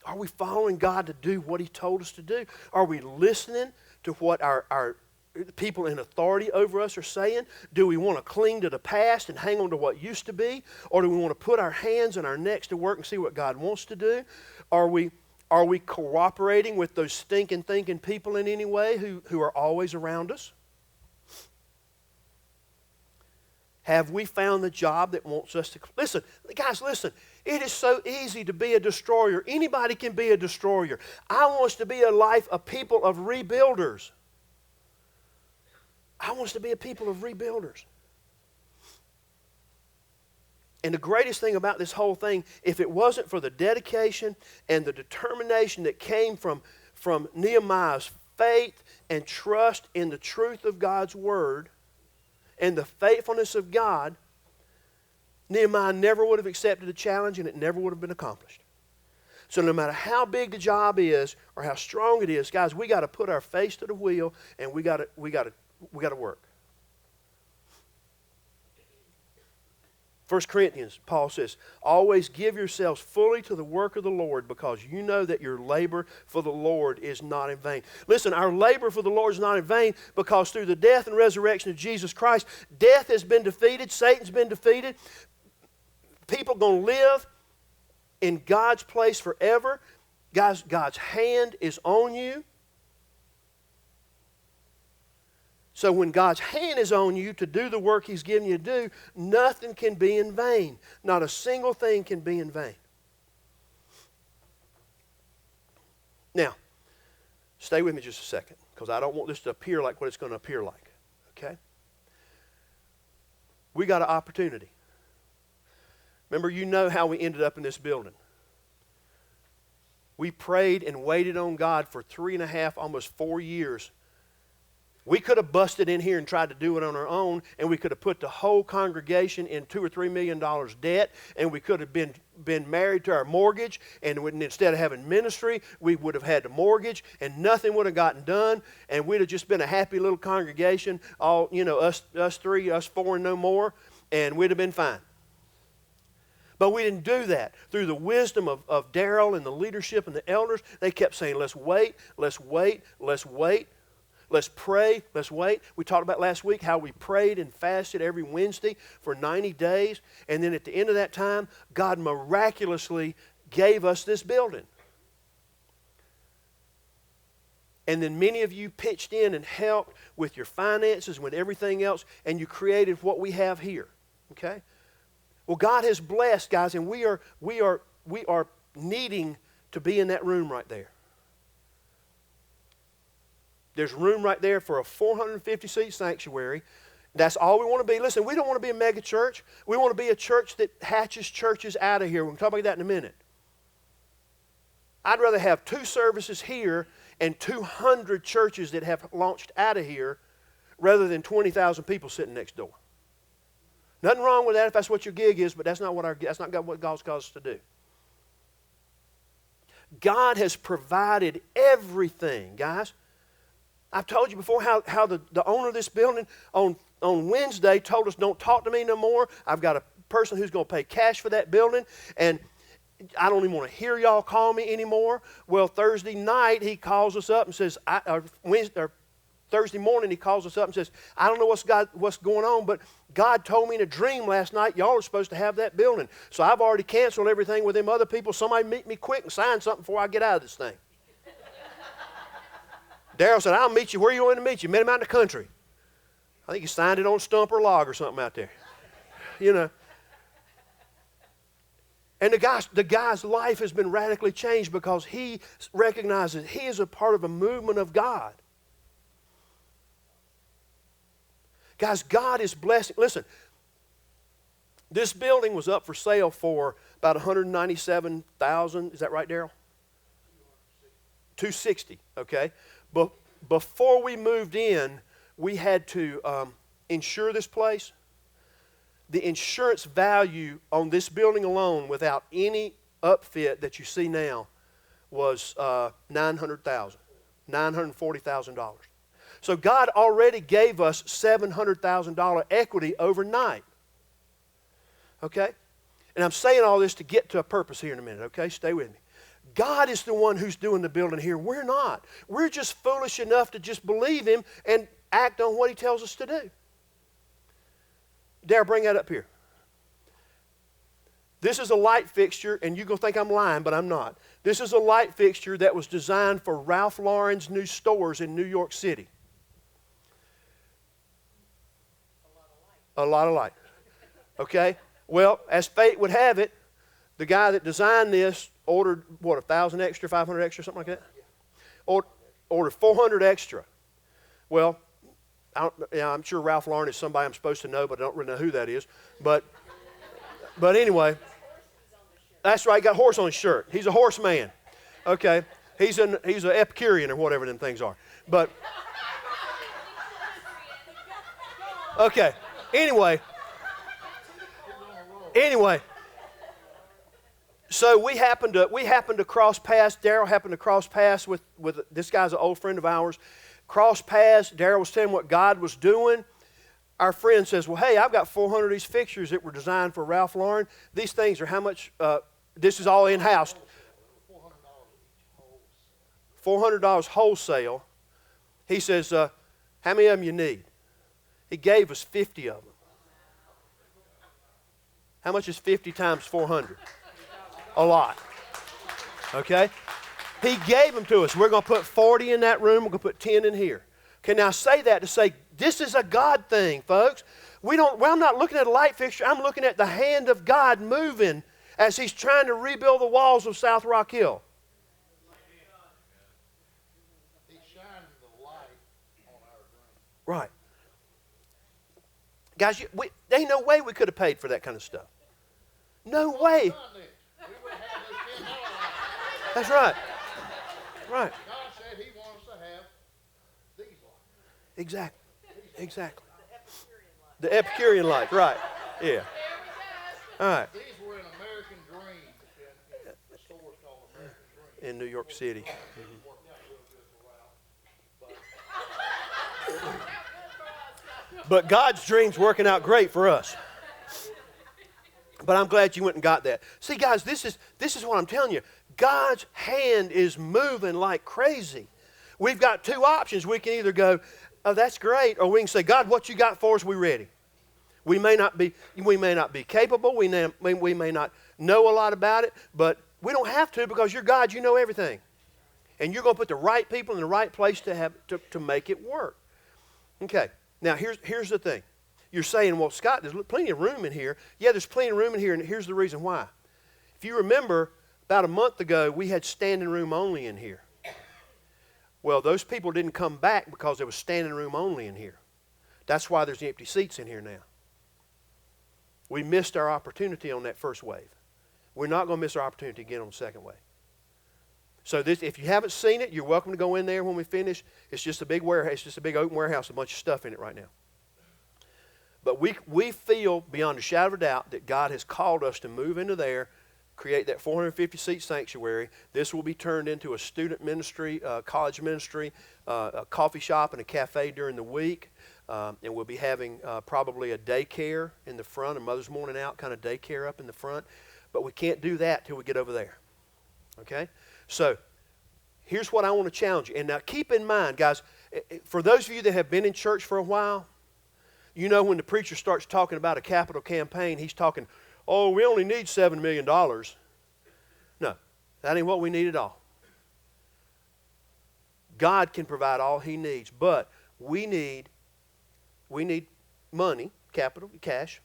Are we following God to do what He told us to do? Are we listening to what our people in authority over us are saying? Do we want to cling to the past and hang on to what used to be? Or do we want to put our hands and our necks to work and see what God wants to do? Are we cooperating with those stinking thinking people in any way who are always around us? Have we found the job that wants us to... Listen, guys, listen. It is so easy to be a destroyer. Anybody can be a destroyer. I want us to be a life of people of rebuilders. I want us to be a people of rebuilders. And the greatest thing about this whole thing, if it wasn't for the dedication and the determination that came from Nehemiah's faith and trust in the truth of God's Word and the faithfulness of God, Nehemiah never would have accepted the challenge, and it never would have been accomplished. So no matter how big the job is or how strong it is, guys, we got to put our face to the wheel, and we got to work. 1 Corinthians, Paul says, always give yourselves fully to the work of the Lord, because you know that your labor for the Lord is not in vain. Listen, our labor for the Lord is not in vain, because through the death and resurrection of Jesus Christ, death has been defeated, Satan's been defeated. People are going to live in God's place forever. Guys, God's hand is on you. So when God's hand is on you to do the work He's given you to do, nothing can be in vain. Not a single thing can be in vain. Now, stay with me just a second, because I don't want this to appear like what it's going to appear like. Okay? We got an opportunity. Remember, you know how we ended up in this building. We prayed and waited on God for 3.5, almost 4 years. We could have busted in here and tried to do it on our own, and we could have put the whole congregation in $2 or $3 million debt, and we could have been married to our mortgage, and instead of having ministry, we would have had the mortgage, and nothing would have gotten done, and we'd have just been a happy little congregation, all, us three, us four, and no more, and we'd have been fine. But we didn't do that. Through the wisdom of Darrell and the leadership and the elders, they kept saying, let's wait, let's wait, let's wait. Let's pray, let's wait. We talked about last week how we prayed and fasted every Wednesday for 90 days. And then at the end of that time, God miraculously gave us this building. And then many of you pitched in and helped with your finances, with everything else, and you created what we have here. Okay? Well, God has blessed, guys, and we are needing to be in that room right there. There's room right there for a 450-seat sanctuary. That's all we want to be. Listen, we don't want to be a mega church. We want to be a church that hatches churches out of here. We'll talk about that in a minute. I'd rather have 2 services here and 200 churches that have launched out of here rather than 20,000 people sitting next door. Nothing wrong with that if that's what your gig is, but that's not what God's called us to do. God has provided everything, guys. I've told you before how the owner of this building on Wednesday told us, don't talk to me no more. I've got a person who's going to pay cash for that building, and I don't even want to hear y'all call me anymore. Well, Thursday night he calls us up and says, Thursday morning he calls us up and says, I don't know what's going on, but God told me in a dream last night y'all are supposed to have that building. So I've already canceled everything with them other people. Somebody meet me quick and sign something before I get out of this thing. Darrell said, I'll meet you where you want to meet you. Met him out in the country. I think he signed it on stump or log or something out there. And the guy's life has been radically changed because he recognizes he is a part of a movement of God. Guys, God is blessing. Listen, this building was up for sale for about $197,000. Is that right, Darrell? $260, okay. But before we moved in, we had to insure this place. The insurance value on this building alone, without any upfit that you see now, was $900,000, $940,000. So God already gave us $700,000 equity overnight. Okay? And I'm saying all this to get to a purpose here in a minute, okay? Stay with me. God is the one who's doing the building here. We're not. We're just foolish enough to just believe Him and act on what He tells us to do. Dare bring that up here. This is a light fixture, and you're going to think I'm lying, but I'm not. This is a light fixture that was designed for Ralph Lauren's new stores in New York City. A lot of light. Okay? Well, as fate would have it, the guy that designed this ordered, 1,000 extra, 500 extra, something like that? Ordered 400 extra. Well, I'm sure Ralph Lauren is somebody I'm supposed to know, but I don't really know who that is. But anyway, that's right, got a horse on his shirt. He's a horseman. Okay. He's an Epicurean or whatever them things are. But, okay. Anyway. So we happened to cross paths. Darrell happened to cross paths with this guy's an old friend of ours. Cross paths. Darrell was telling what God was doing. Our friend says, well, hey, I've got 400 of these fixtures that were designed for Ralph Lauren. These things are how much? This is all in-house. $400 wholesale. He says, how many of them you need? He gave us 50 of them. How much is 50 times 400? A lot. Okay? He gave them to us. We're going to put 40 in that room. We're going to put 10 in here. Okay, now I say that to say this is a God thing, folks. I'm not looking at a light fixture. I'm looking at the hand of God moving as He's trying to rebuild the walls of South Rock Hill. Right. Guys, there ain't no way we could have paid for that kind of stuff. No way. That's right. Right. God said He wants to have these lights. Exactly. Exactly. The Epicurean life. Right. Yeah. All right. These were an American Dream in the store called American Dream. In New York City. But God's dream's working out great for us. But I'm glad you went and got that. See, guys, this is what I'm telling you. God's hand is moving like crazy. We've got two options. We can either go, oh, that's great, or we can say, God, what you got for us, we ready. We may not be capable. We may not know a lot about it, but we don't have to because you're God. You know everything. And you're going to put the right people in the right place to make it work. Okay. Now, here's the thing. You're saying, well, Scott, there's plenty of room in here. Yeah, there's plenty of room in here, and here's the reason why. If you remember, about a month ago, we had standing room only in here. Well, those people didn't come back because there was standing room only in here. That's why there's empty seats in here now. We missed our opportunity on that first wave. We're not going to miss our opportunity again on the second wave. So if you haven't seen it, you're welcome to go in there when we finish. It's just a big warehouse. It's just a big open warehouse with a bunch of stuff in it right now. But we feel beyond a shadow of a doubt that God has called us to move into there, create that 450-seat sanctuary. This will be turned into a student ministry, college ministry, a coffee shop, and a cafe during the week. And we'll be having probably a daycare in the front, a Mother's Morning Out kind of daycare up in the front. But we can't do that till we get over there. Okay? So here's what I want to challenge you. And now keep in mind, guys, for those of you that have been in church for a while, you know when the preacher starts talking about a capital campaign, he's talking, oh, we only need $7 million. No, that ain't what we need at all. God can provide all He needs, but we need money, capital, cash,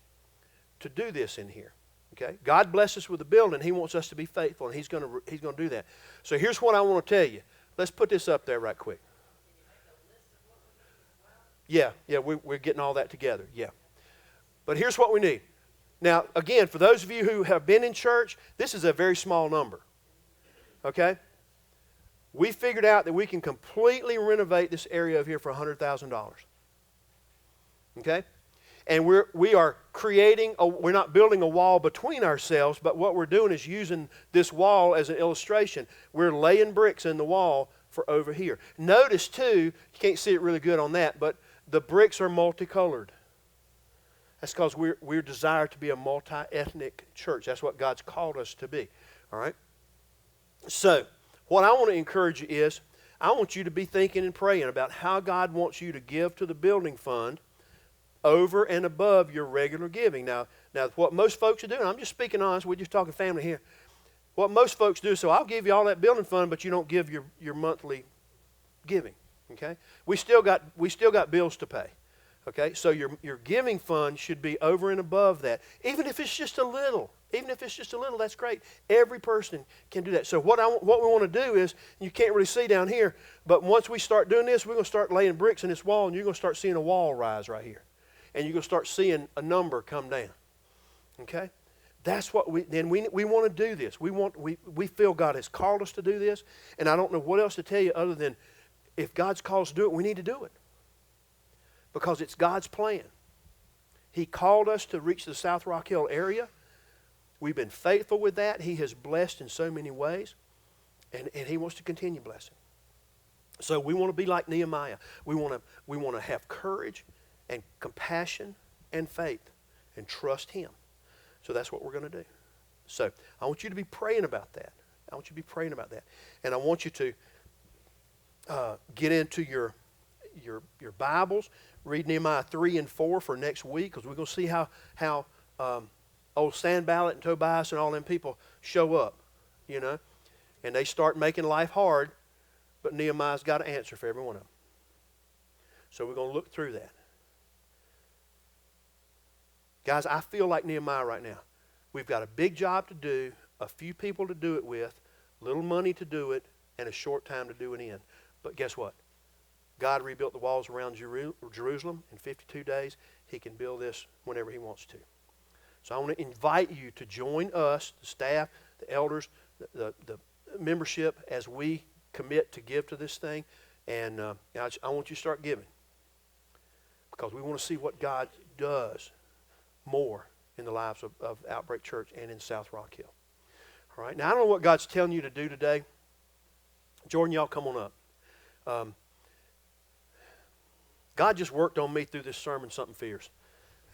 to do this in here. Okay? God bless us with the building. He wants us to be faithful, and He's going to do that. So here's what I want to tell you. Let's put this up there right quick. Yeah, we're getting all that together. Yeah. But here's what we need. Now, again, for those of you who have been in church, this is a very small number. Okay? We figured out that we can completely renovate this area over here for $100,000. Okay? And we are creating, we're not building a wall between ourselves, but what we're doing is using this wall as an illustration. We're laying bricks in the wall for over here. Notice too, you can't see it really good on that, but the bricks are multicolored. That's because we're desired to be a multi-ethnic church. That's what God's called us to be. All right? So, what I want to encourage you is, I want you to be thinking and praying about how God wants you to give to the building fund over and above your regular giving. Now what most folks are doing, I'm just speaking honest, we're just talking family here. What most folks do, so I'll give you all that building fund, but you don't give your monthly giving. Okay? We still got bills to pay. Okay? So your giving fund should be over and above that. Even if it's just a little. Even if it's just a little, that's great. Every person can do that. So what we want to do is, you can't really see down here, but once we start doing this, we're going to start laying bricks in this wall, and you're going to start seeing a wall rise right here. And you're going to start seeing a number come down. Okay? That's what we want to do this. We feel God has called us to do this, and I don't know what else to tell you other than if God's called us to do it, we need to do it. Because it's God's plan. He called us to reach the South Rock Hill area. We've been faithful with that. He has blessed in so many ways, and He wants to continue blessing. So we want to be like Nehemiah. We want to have courage and compassion and faith and trust Him. So that's what we're going to do. So I want you to be praying about that. I want you to be praying about that. And I want you to get into your Bibles, read Nehemiah 3 and 4 for next week, because we're going to see how old Sanballat and Tobias and all them people show up, you know, and they start making life hard, but Nehemiah's got an answer for every one of them. So we're going to look through that. Guys, I feel like Nehemiah right now. We've got a big job to do, a few people to do it with, little money to do it, and a short time to do it in. But guess what? God rebuilt the walls around Jerusalem in 52 days. He can build this whenever He wants to. So I want to invite you to join us, the staff, the elders, the membership, as we commit to give to this thing. And I want you to start giving, because we want to see what God does more in the lives of Outbreak Church and in South Rock Hill. All right. Now, I don't know what God's telling you to do today. Jordan, y'all come on up. God just worked on me through this sermon something fierce.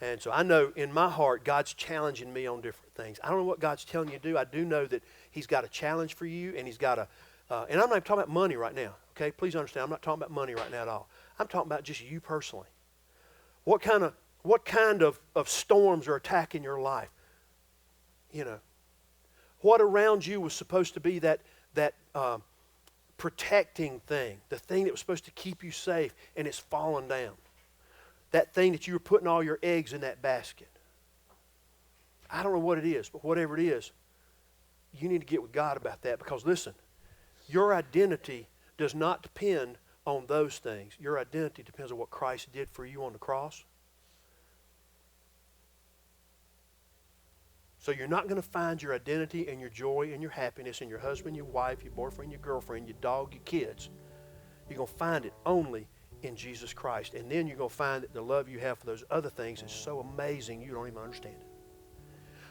And so I know in my heart, God's challenging me on different things. I don't know what God's telling you to do. I do know that He's got a challenge for you, and He's got and I'm not even talking about money right now. Okay, please understand, I'm not talking about money right now at all. I'm talking about just you personally. What kind of storms are attacking your life? You know, what around you was supposed to be that protecting thing, the thing that was supposed to keep you safe, and it's fallen down. That thing that you were putting all your eggs in that basket. I don't know what it is, but whatever it is, you need to get with God about that, because listen, your identity does not depend on those things. Your identity depends on what Christ did for you on the cross. So you're not going to find your identity and your joy and your happiness in your husband, your wife, your boyfriend, your girlfriend, your dog, your kids. You're going to find it only in Jesus Christ. And then you're going to find that the love you have for those other things is so amazing you don't even understand it.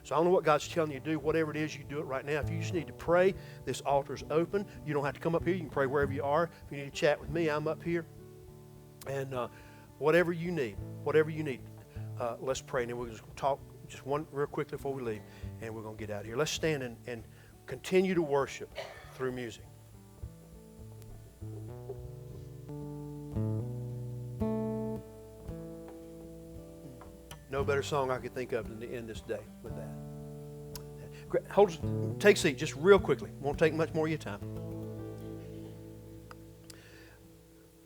So I don't know what God's telling you to do. Whatever it is, you do it right now. If you just need to pray, this altar's open. You don't have to come up here. You can pray wherever you are. If you need to chat with me, I'm up here. And whatever you need, let's pray. And then we'll just talk just one real quickly before we leave, and we're going to get out of here. Let's stand and continue to worship through music. No better song I could think of than to end this day with that. Take a seat just real quickly. Won't take much more of your time.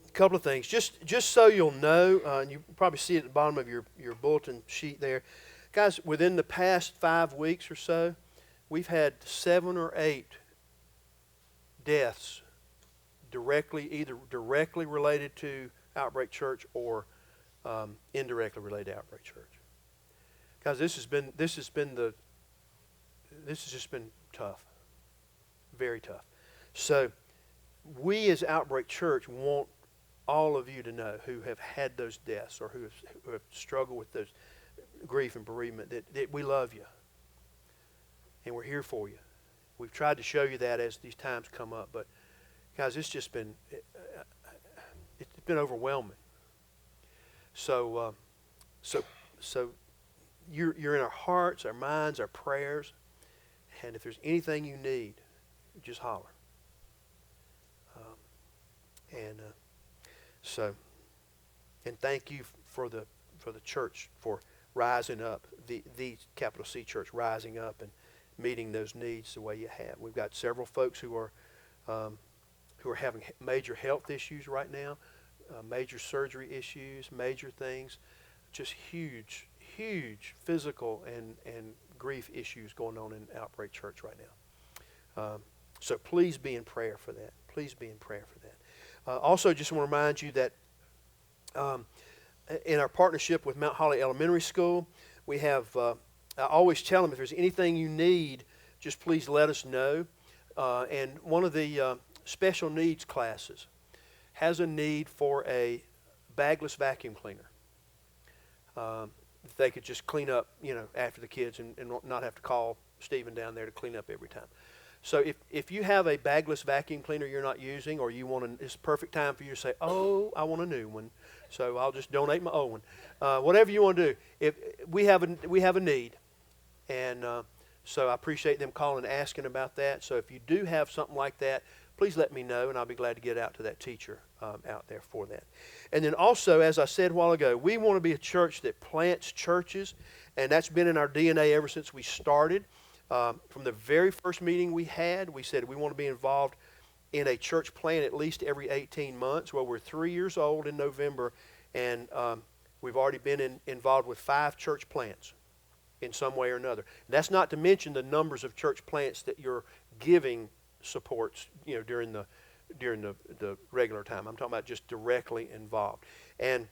A couple of things. Just so you'll know, and you probably see it at the bottom of your bulletin sheet there. Guys, within the past 5 weeks or so, we've had 7 or 8 deaths either directly related to Outbreak Church or indirectly related to Outbreak Church. Guys, this has just been tough, very tough. So we as Outbreak Church want all of you to know who have had those deaths or who have struggled with those grief and bereavement that we love you and we're here for you. We've tried to show you that as these times come up, but guys, it's just been overwhelming. So you're in our hearts, our minds, our prayers, and if there's anything you need, just holler. And thank you for the church for rising up, the capital C church rising up and meeting those needs the way you have. We've got several folks who are having major health issues right now, major surgery issues, major things, just huge physical and grief issues going on in Outbreak Church right now. So please be in prayer for that. Please be in prayer for that. Also, just want to remind you that in our partnership with Mount Holly Elementary School, we have, I always tell them, if there's anything you need, just please let us know. And one of the special needs classes has a need for a bagless vacuum cleaner. If they could just clean up, after the kids and not have to call Stephen down there to clean up every time. So if you have a bagless vacuum cleaner you're not using, or you want it's a perfect time for you to say, oh, I want a new one, so I'll just donate my old one. Whatever you want to do. If we have a need, and so I appreciate them calling and asking about that. So if you do have something like that, please let me know, and I'll be glad to get out to that teacher out there for that. And then also, as I said a while ago, we want to be a church that plants churches, and that's been in our DNA ever since we started. From the very first meeting we had, we said we want to be involved in a church plant at least every 18 months. Well, we're 3 years old in November, and we've already been involved with 5 church plants in some way or another. That's not to mention the numbers of church plants that your giving supports, during the during the regular time. I'm talking about just directly involved. And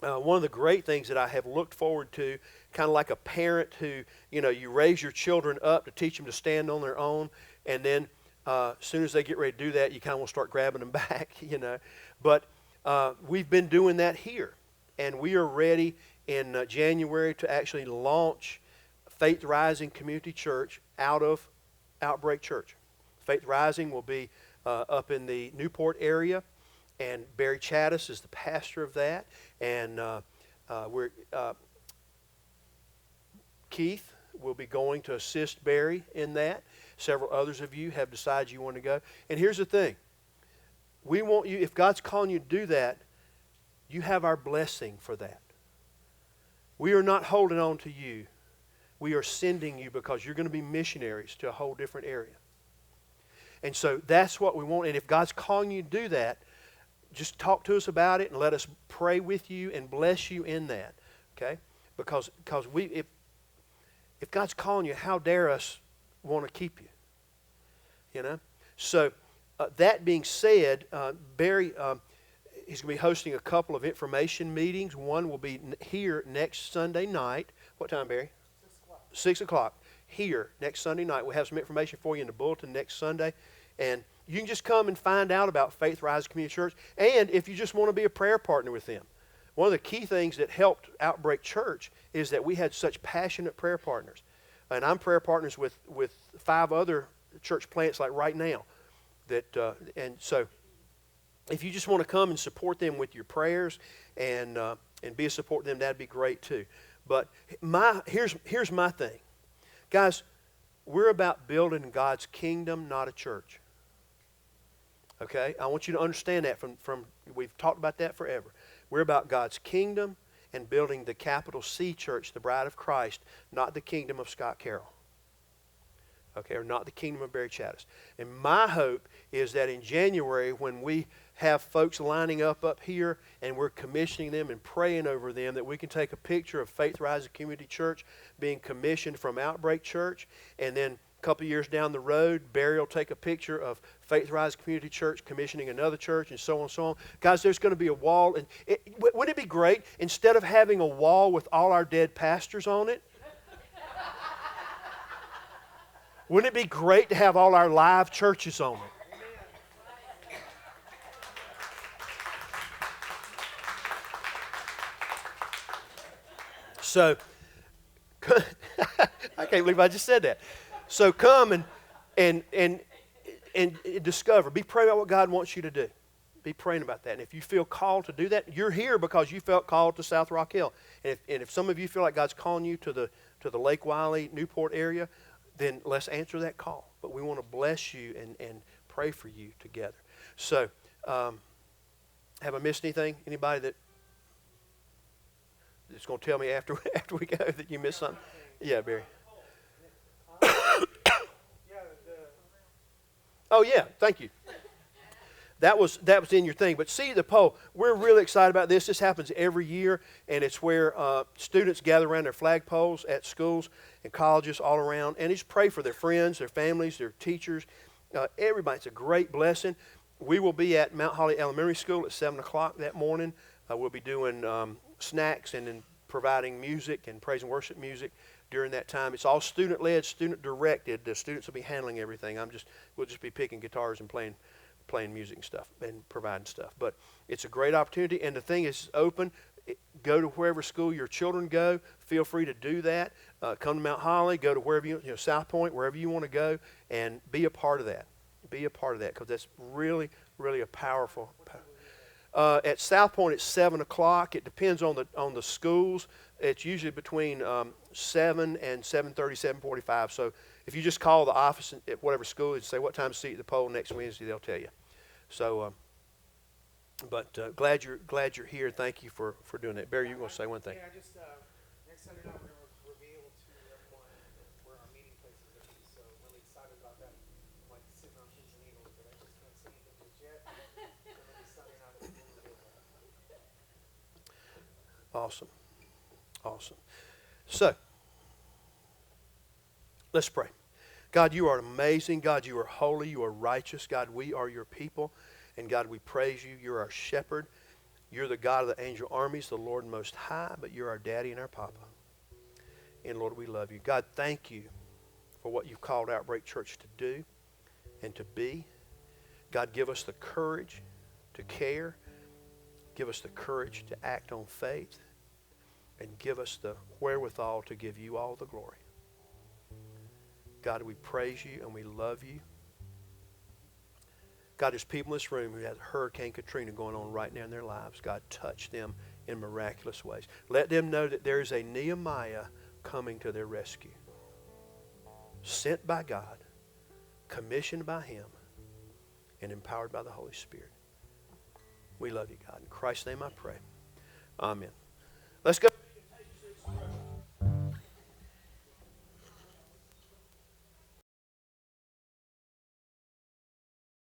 one of the great things that I have looked forward to, kind of like a parent who, you raise your children up to teach them to stand on their own, and then as soon as they get ready to do that, you kind of want to start grabbing them back, But we've been doing that here, and we are ready in January to actually launch Faith Rising Community Church out of Outbreak Church. Faith Rising will be up in the Newport area, and Barry Chattis is the pastor of that, and Keith will be going to assist Barry in that. Several others of you have decided you want to go. And here's the thing. We want you, if God's calling you to do that, you have our blessing for that. We are not holding on to you. We are sending you because you're going to be missionaries to a whole different area. And so that's what we want. And if God's calling you to do that, just talk to us about it and let us pray with you and bless you in that. Okay? Because if God's calling you, how dare us want to keep you? So that being said, Barry he's going to be hosting a couple of information meetings. One will be here next Sunday night. What time, Barry? 6 o'clock. Here next Sunday night. We'll have some information for you in the bulletin next Sunday. And you can just come and find out about Faith Rising Community Church. And if you just want to be a prayer partner with them. One of the key things that helped Outbreak Church is that we had such passionate prayer partners. And I'm prayer partners with 5 other church plants like right now. And so if you just want to come and support them with your prayers and be a support to them, that'd be great too. But here's my thing. Guys, we're about building God's kingdom, not a church. Okay? I want you to understand that from we've talked about that forever. We're about God's kingdom and building the capital C church, the bride of Christ, not the kingdom of Scott Carroll. Okay, or not the kingdom of Barry Chattis. And my hope is that in January, when we have folks lining up here and we're commissioning them and praying over them, that we can take a picture of Faith Rising Community Church being commissioned from Outbreak Church, and then a couple of years down the road, Barry will take a picture of Faith Rising Community Church commissioning another church, and so on and so on. Guys, there's going to be a wall. And wouldn't it be great, instead of having a wall with all our dead pastors on it, wouldn't it be great to have all our live churches on it? So, I can't believe I just said that. So come and discover. Be praying about what God wants you to do. Be praying about that. And if you feel called to do that, you're here because you felt called to South Rock Hill. And if some of you feel like God's calling you to the Lake Wiley, Newport area, then let's answer that call. But we want to bless you and pray for you together. So, have I missed anything? Anybody that's going to tell me after we go that you missed something? Yeah, Barry. Oh, yeah. Thank you. That was in your thing. But see the poll. We're really excited about this. This happens every year, and it's where students gather around their flagpoles at schools and colleges all around, and just pray for their friends, their families, their teachers, everybody. It's a great blessing. We will be at Mount Holly Elementary School at 7 o'clock that morning. We'll be doing snacks and then providing music and praise and worship music during that time. It's all student-led, student-directed. The students will be handling everything. We'll just be picking guitars and playing music and stuff and providing stuff. But it's a great opportunity, and the thing is open. Go to wherever school your children go. Feel free to do that. Come to Mount Holly. Go to wherever South Point, wherever you want to go, and be a part of that. Be a part of that, because that's really, really a powerful. At South Point, it's 7 o'clock. It depends on the schools. It's usually between 7 and 7:30, 7:45. So if you just call the office at whatever school and say what time to see at the poll next Wednesday, they'll tell you. So, glad you're here. Thank you for doing that. Barry, you're going to say one thing. Yeah, just next Sunday night we're going to reveal to everyone where our meeting place is going to be. So really excited about that. I'm like sitting on pins and needles, but I just can't say anything just yet. So maybe Sunday night we'll reveal that. Awesome. So, let's pray. God, you are amazing. God, you are holy. You are righteous. God, we are your people. And God, we praise you. You're our shepherd. You're the God of the angel armies, the Lord Most High, but you're our daddy and our papa. And Lord, we love you. God, thank you for what you've called Outbreak Church to do and to be. God, give us the courage to care. Give us the courage to act on faith. And give us the wherewithal to give you all the glory. God, we praise you and we love you. God, there's people in this room who have Hurricane Katrina going on right now in their lives. God, touch them in miraculous ways. Let them know that there is a Nehemiah coming to their rescue. Sent by God, commissioned by Him, and empowered by the Holy Spirit. We love you, God. In Christ's name I pray. Amen. Let's go.